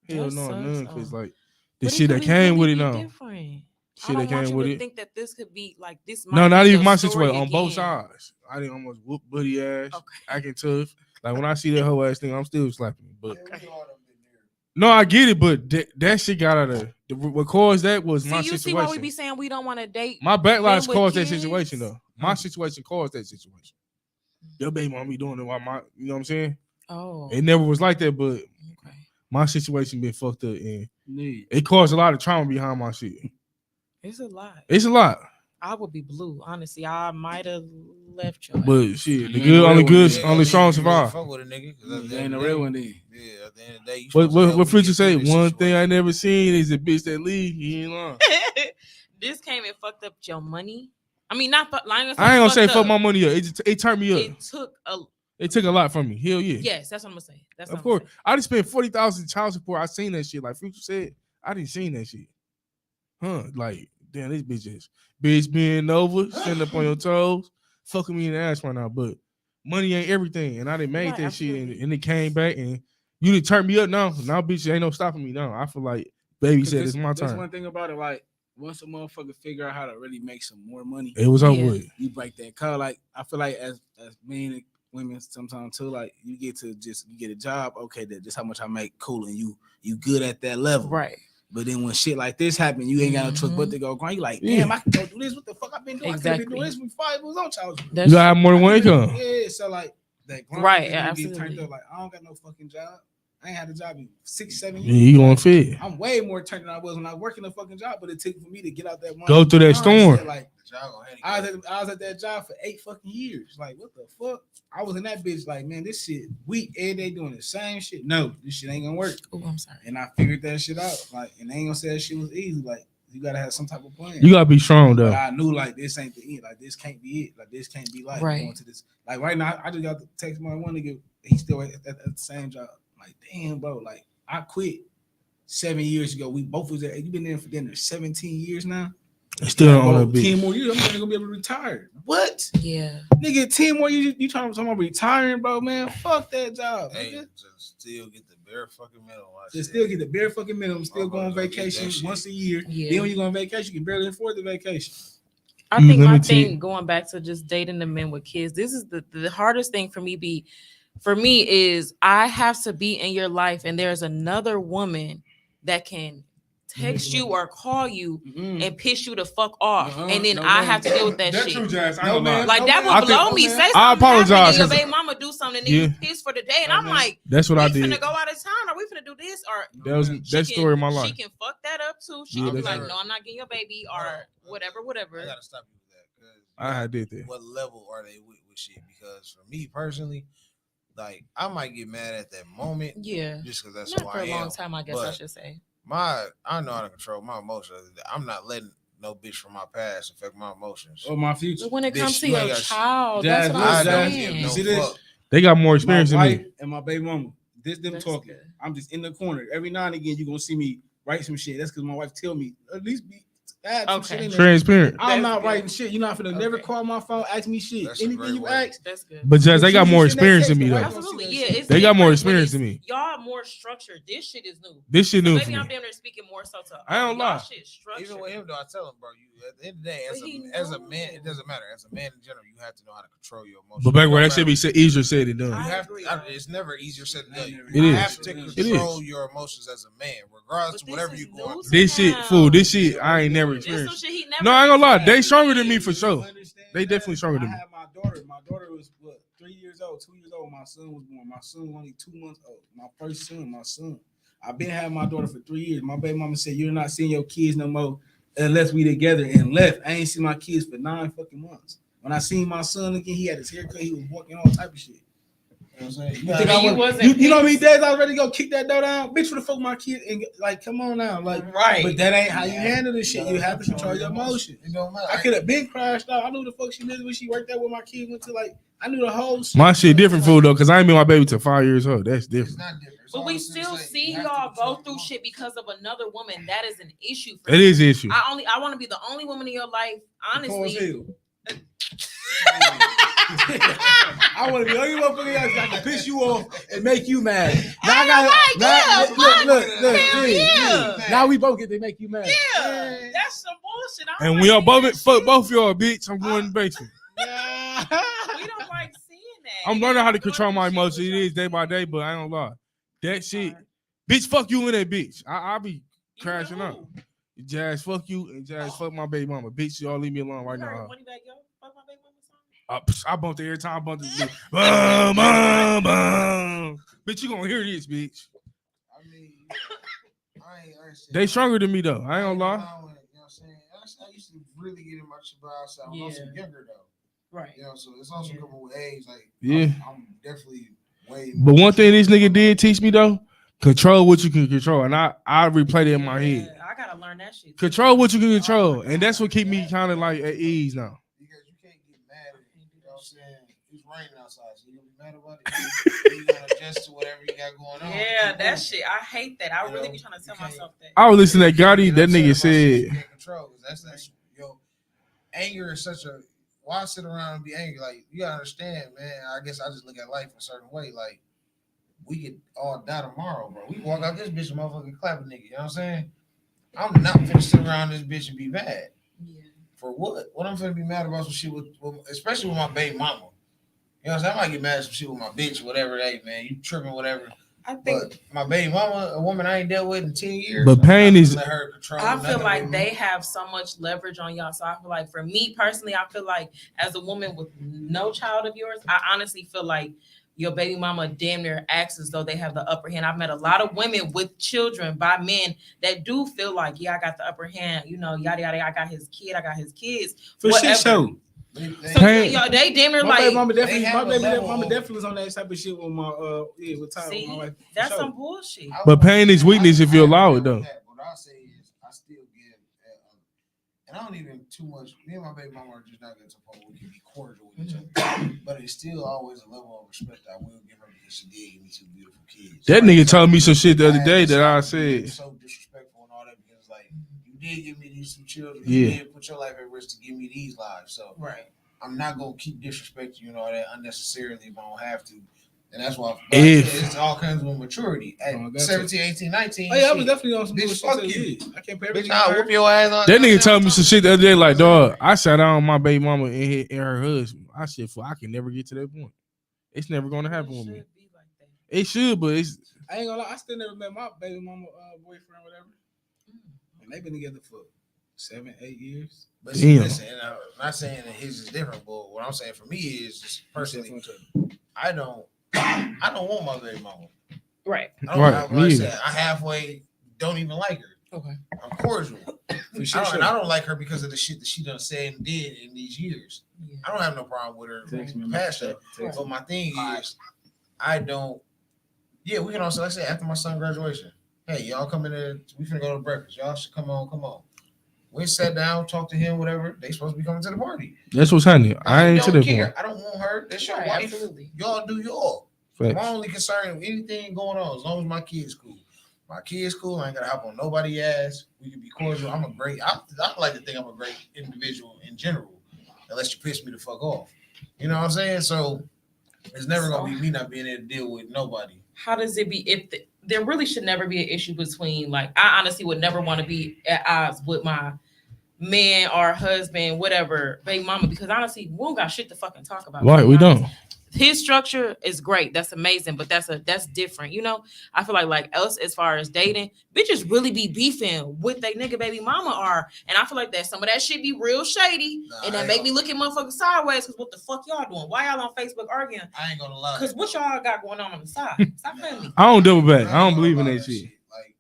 hell no, none. Because like the but shit that came with it now. Different. Shit that came with it. Think that this could be like this. No, not even my situation. On both sides, I didn't almost whoop buddy ass, acting tough. Like when I see that whole ass thing, I'm still slapping. But no, I get it. But that shit got out of what caused that was my situation. See why we be saying we don't want to date. My backlash caused that situation though. My situation caused that situation. Your baby mama be doing it while my, you know what I'm saying? Oh, it never was like that, but my situation been fucked up and it caused a lot of trauma behind my shit. It's a lot. It's a lot. I would be blue, honestly. I might have left your but shit, the good, only strong survive. Fuck with a nigga, you ain't a real one then. Yeah, at the end of the day. What Future say? One thing I never seen is a bitch that leave. He ain't lying. This came and fucked up your money. I mean, not lying. I ain't gonna say fuck my money up. It turned me up. It took a lot from me. Hell yeah. Yes, that's what I'm gonna say. That's of course. I just spent $40,000 child support. I seen that shit. Like Future said, I didn't seen that shit. Huh? Like, damn, this bitch being over, sitting up on your toes, fucking me in the ass right now. But money ain't everything, and I didn't make that shit, and it came back, and you didn't turn me up now. Now, bitch, ain't no stopping me now. I feel like baby said it's my turn. That's one thing about it. Like, once a motherfucker figure out how to really make some more money, it was over with. You break that code. Like, I feel like as men and women sometimes too, like you get a job, okay, that just how much I make, cool, and you good at that level, right? But then when shit like this happen, you ain't got no choice but to go grind. You like, damn, I can go do this. What the fuck I've been doing? Exactly. I could have been doing this before I was on child support. You gotta have more than one income. Yeah, so like that grind, right? Absolutely. Get turned up. Like I don't got no fucking job. I ain't had a job in 6-7 years. Yeah, you gonna fit. I'm way more turned than I was when I was working a fucking job, but it took for me to get out that money. Go through that storm. Like I was at that job for 8 fucking years. Like what the fuck? I was in that bitch like, man, this shit weak. Every day doing the same shit. No, this shit ain't gonna work. Oh, I'm sorry. And I figured that shit out. Like, and they ain't gonna say that shit was easy. Like, you gotta have some type of plan. You gotta be strong though. But I knew like this ain't the end. Like this can't be it. Like this can't be like going to this. Like right now, I just got to text my one nigga. He's still at the same job. Like, damn, bro. Like I quit 7 years ago. We both was there. You been there for dinner 17 years now. Still on a bitch. 10 more years, I'm gonna be able to retire. What? Yeah. Nigga, 10 more years, you talking about retiring, bro, man? Fuck that job. Hey, nigga. Just still get the bare fucking minimum. Just still get the bare fucking minimum. Still go on vacation once a year. Yeah. Then when you go on vacation, you can barely afford the vacation. I think my thing, going back to just dating the men with kids, this is the hardest thing for me is I have to be in your life and there's another woman that can text you or call you and piss you the fuck off, and then I have to deal with that shit. True, Jazz. Like that would blow me. Say something. I apologize. Your baby mama do something, and then you piss for the day, and I'm like, that's what I did. We finna go out of town, or we finna do this, or that was that story of my life. She can fuck that up too. She can be like, no, I'm not getting your baby, or whatever. I gotta stop you with that. I did that. What level are they with shit? Because for me personally, like I might get mad at that moment. Yeah. Just because that's not who for I a am. long time, I guess I should say. I know how to control my emotions. I'm not letting no bitch from my past affect my emotions. Or my future. But when it Bitch, comes to you your ain't got child, Jazz, that's what I I'm don't Jazz, give saying. no see this? fuck. They got more My experience than wife me. and my baby mama. This them That's talking. good. I'm just in the corner. Every now and again, you're gonna see me write some shit. That's because my wife tell me at least add some shit Okay. in there. Transparent. I'm That's not good. writing shit. You're not finna never Okay. call my phone, ask me shit. That's a Anything great you way. ask. That's good. But Jazz, they got You more send that experience than text, me right? though. Absolutely, see yeah. that shit. It's They got more different when experience than it's- me. Y'all more structured. This shit is new. This shit new for Maybe me. I'm damn near speaking more so to. I don't y'all lie. shit structured. Even with him though, I tell him, bro, you at the end of the day, But as he a man, it knows. doesn't matter. As a man in general, you have to know how to control your emotions. But back No where that matter- should be easier said than You done. I have agree. to, it's never easier said than done. It You is. have to It is. control your emotions as a man, regardless But of whatever this you're is going new through. to This shit, him. fool. This shit, I ain't never This some experienced. shit he never. No, I ain't gonna lie. They experienced. stronger than me for sure. You understand They that? definitely stronger than I me. had my daughter. My daughter was what 3 years old, 2 years old. My son was born. My son was only 2 months old. My first son, my son. I've been having my daughter for 3 years. My baby mama said, "You're not seeing your kids no more unless we together," and left. I ain't seen my kids for 9 fucking months. When I seen my son again, he had his haircut. He was walking all type of shit. You know what I'm saying? You think I I mean, was, wasn't you know how many peace. days I was ready to go kick that door down? Bitch, what the fuck my kid? And like, come on now, like, Right. But that ain't how you handle this shit. You have to control your emotions. It don't matter. I could have been crashed out. I knew the fuck she lived when she worked there with my kid went to like. I knew the whole shit. My shit different, fool, though, because I ain't been my baby till 5 years old. That's It's different. not different. It's But all we the same still thing. see You have to y'all control go through your shit because of another woman. That is an issue for It me. is the issue. I want to be the only woman in your life, honestly. I want to be the only motherfucker else that can piss you off and make you mad. Now I Ain't got nobody look. Hell yeah. Now we both get to make you mad. Yeah, that's some bullshit. I don't And we like all both seeing fuck that both y'all, bitch. I'm going in the basement. shit. We don't like seeing that. I'm learning how to Doing control my shit emotions. with It y'all is day by day, kids. but I ain't gonna lie. That shit, Alright. bitch, fuck you and that bitch. I be You crashing know out. who? Jazz, fuck you, and Jazz, fuck my baby mama. Bitch, y'all leave me alone right You heard now. Money Bag Yo? Fuck my baby mama song? I bumped it every time I bumped this bitch. Bum, bum, bum. Bitch, you gonna hear this, bitch. I mean, I ain't They stronger than me though. I ain't gonna lie. You know what I'm saying? I used to really get in my shit by outside. I'm also Yeah. younger though. Right. You know, so it's also Yeah. coming with age. Like, Yeah. I'm definitely way. But one thing this nigga did teach me though, control what you can control, and I replay that in my head. I gotta learn that shit. too. Control what you can control, and that's what keep me kind of like at ease now. Because you can't get mad at it. You know what I'm saying? It's raining outside, so you gonna be mad about it. You gotta adjust to whatever you got going on. Yeah, Keep that moving. shit. I hate that. I You really know, be trying to tell you can't- myself that. I was listening to Gotti. You That know what I'm nigga saying? About shit you said, can't control. 'Cause that's yo. Anger is such a. Why sit around and be angry? Like, you gotta understand, man. I guess I just look at life a certain way. Like, we could all die tomorrow, bro. We walk out this bitch and motherfucking clap a nigga. You know what I'm saying? I'm not finna sit around this bitch and be mad. Yeah. For what? What I'm finna be mad about some shit with especially with my baby mama. You know what I'm saying? I might get mad at some shit with my bitch, whatever. Hey, man, you tripping, whatever. I think But my baby mama, a woman I ain't dealt with in 10 years. But pain I'm not is- gonna let her control I feel nothing like with they me. have so much leverage on y'all. So I feel like for me personally, I feel like as a woman with no child of yours, I honestly feel like your baby mama damn near acts as though they have the upper hand. I've met a lot of women with children by men that do feel like, yeah, I got the upper hand, you know, yada yada. I got his kid, I got his kids. For Whatever. shit show. They- So Pain- y'all, they damn near My like baby mama definitely, they my have a baby level mama of- definitely was on that type of shit with my with Tyler, see, with my wife. For that's sure. some bullshit. But pain is weakness if you allow it, though. What I say is, I still give, and I don't even too much. Me and my baby mama are just not going to the point where we can be cordial with each other. But it's still always a level of respect I will give her because she did give me two beautiful kids. That nigga told me some shit the other had day to that I stop being said. so disrespectful and all that because like you did give me these two children, Yeah. you did put your life at risk to give me these lives. So Right. I'm not gonna keep disrespecting you and all that unnecessarily if I don't have to. And that's why If- it's all kinds of maturity. At Oh, that's 17, 18, 19. Oh yeah, I was shit. definitely on some Bitch, bullshit. fuck so you. yeah. I can't pay Bitch, everything. I'll whoop your ass on. That nigga told me some shit the other day, like, dog, I sat down with my baby mama and her husband. I said, "Fool, I can never get to that point. It's never gonna happen with me. Should be like that. It should, but it's I ain't gonna lie, I still never met my baby mama boyfriend, whatever. And they've been together for 7, 8 years. But see, Damn. listen, and I'm not saying that his is different, but what I'm saying for me is just personally, I don't want my baby mama. Right. I don't Right, like me I either. said, I halfway don't even like her. Okay. I'm cordial. For sure, And I don't like her because of the shit that she done said and did in these years. Yeah. I don't have no problem with her Text me, past that. text But my thing is, I don't. Yeah, we can also, let's say after my son's graduation, hey, y'all come in there. We finna go to breakfast. Y'all should come on. We sat down, talked to him, whatever. They supposed to be coming to the party. That's what's happening. I ain't to don't that care. point. I don't want her. That's your Right, wife. absolutely. Y'all do y'all. Facts. My only concern with anything going on, as long as my kid's cool. My kid's cool. I ain't gotta hop on nobody's ass. We can be cordial. I like to think I'm a great individual in general, unless you piss me the fuck off. You know what I'm saying? So it's never gonna be me not being able to deal with nobody. How does it be if there really should never be an issue between, like, I honestly would never want to be at odds with my man or husband, whatever, baby mama, because honestly, we don't got shit to fucking talk about. Right, we don't. His structure is great. That's amazing, but that's different. You know, I feel like us as far as dating, bitches really be beefing with they nigga baby mama are, and I feel like that some of that shit be real shady, and that make me look at motherfuckers sideways. Cause what the fuck y'all doing? Why y'all on Facebook arguing? I ain't gonna lie. Cause what y'all got going on the side? Stop playing with me. I don't double back. I don't believe in that shit. Like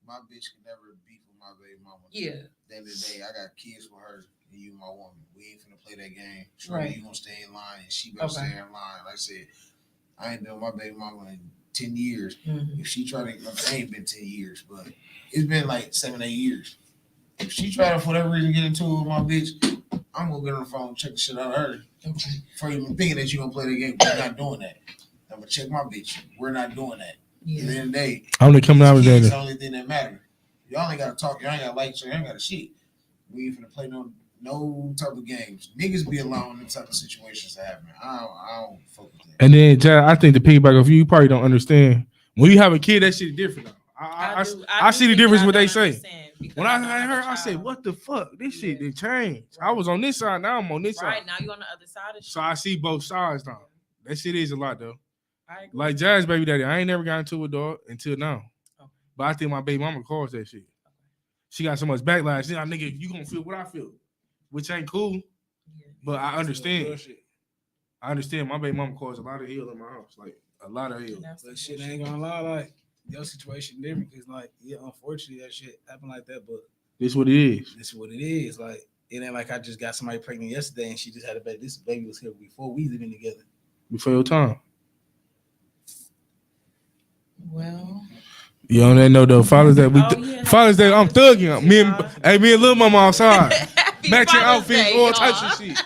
my bitch can never beef with my baby mama. Yeah. At the end of the day, I got kids with her and you my woman. We ain't finna play that game. Sure, Right. you gonna stay in line and she gonna stay in line. Like I said, I ain't been with my baby mama in 10 years. Mhm. If she try to, it ain't been 10 years, but it's been like 7, 8 years. If she try to, for whatever reason, get into it with my bitch, I'm gonna get on the phone and check the shit out of her. Okay. For even thinking that you gonna play the game, we're not doing that. I'm gonna check my bitch. We're not doing that. At the Yeah. end of the day, I'm only coming out with it's that. the only thing that matters. Y'all ain't gotta talk. Y'all ain't gotta like. So y'all ain't gotta shit. We ain't finna play no type of games. Niggas be allowing them type of situations to happen. I don't fuck with that. And then, Chad, I think the piggyback of you probably don't understand. When you have a kid, that shit different. Though. I see the difference what they say. When I heard, I said, "What the fuck? This shit did change." I was on this side, now I'm on this Right side. now you on the other side of shit. So I see both sides now. That shit is a lot though. I agree. Like Jazz baby daddy, I ain't never got into a dog until now. Okay. But I think my baby mama caused that shit. She got so much backlash. Now, nigga, you gonna feel what I feel, which ain't cool. Yeah. But I understand. I understand. My baby mama caused a lot of ill in my house, like a lot of ill. That's the But shit, I bullshit. ain't gonna lie, like your situation different because, like, yeah, unfortunately that shit happened like that. But This what it is. this is what it is. Like, it ain't like I just got somebody pregnant yesterday and she just had a baby. This baby was here before we living together. Before your time. Well, You don't know though. Father's Day. yeah. Father's Day. I'm thugging. Me and Lil Mama outside. Happy Matching Father's outfits, Day, all y'all. types of shit.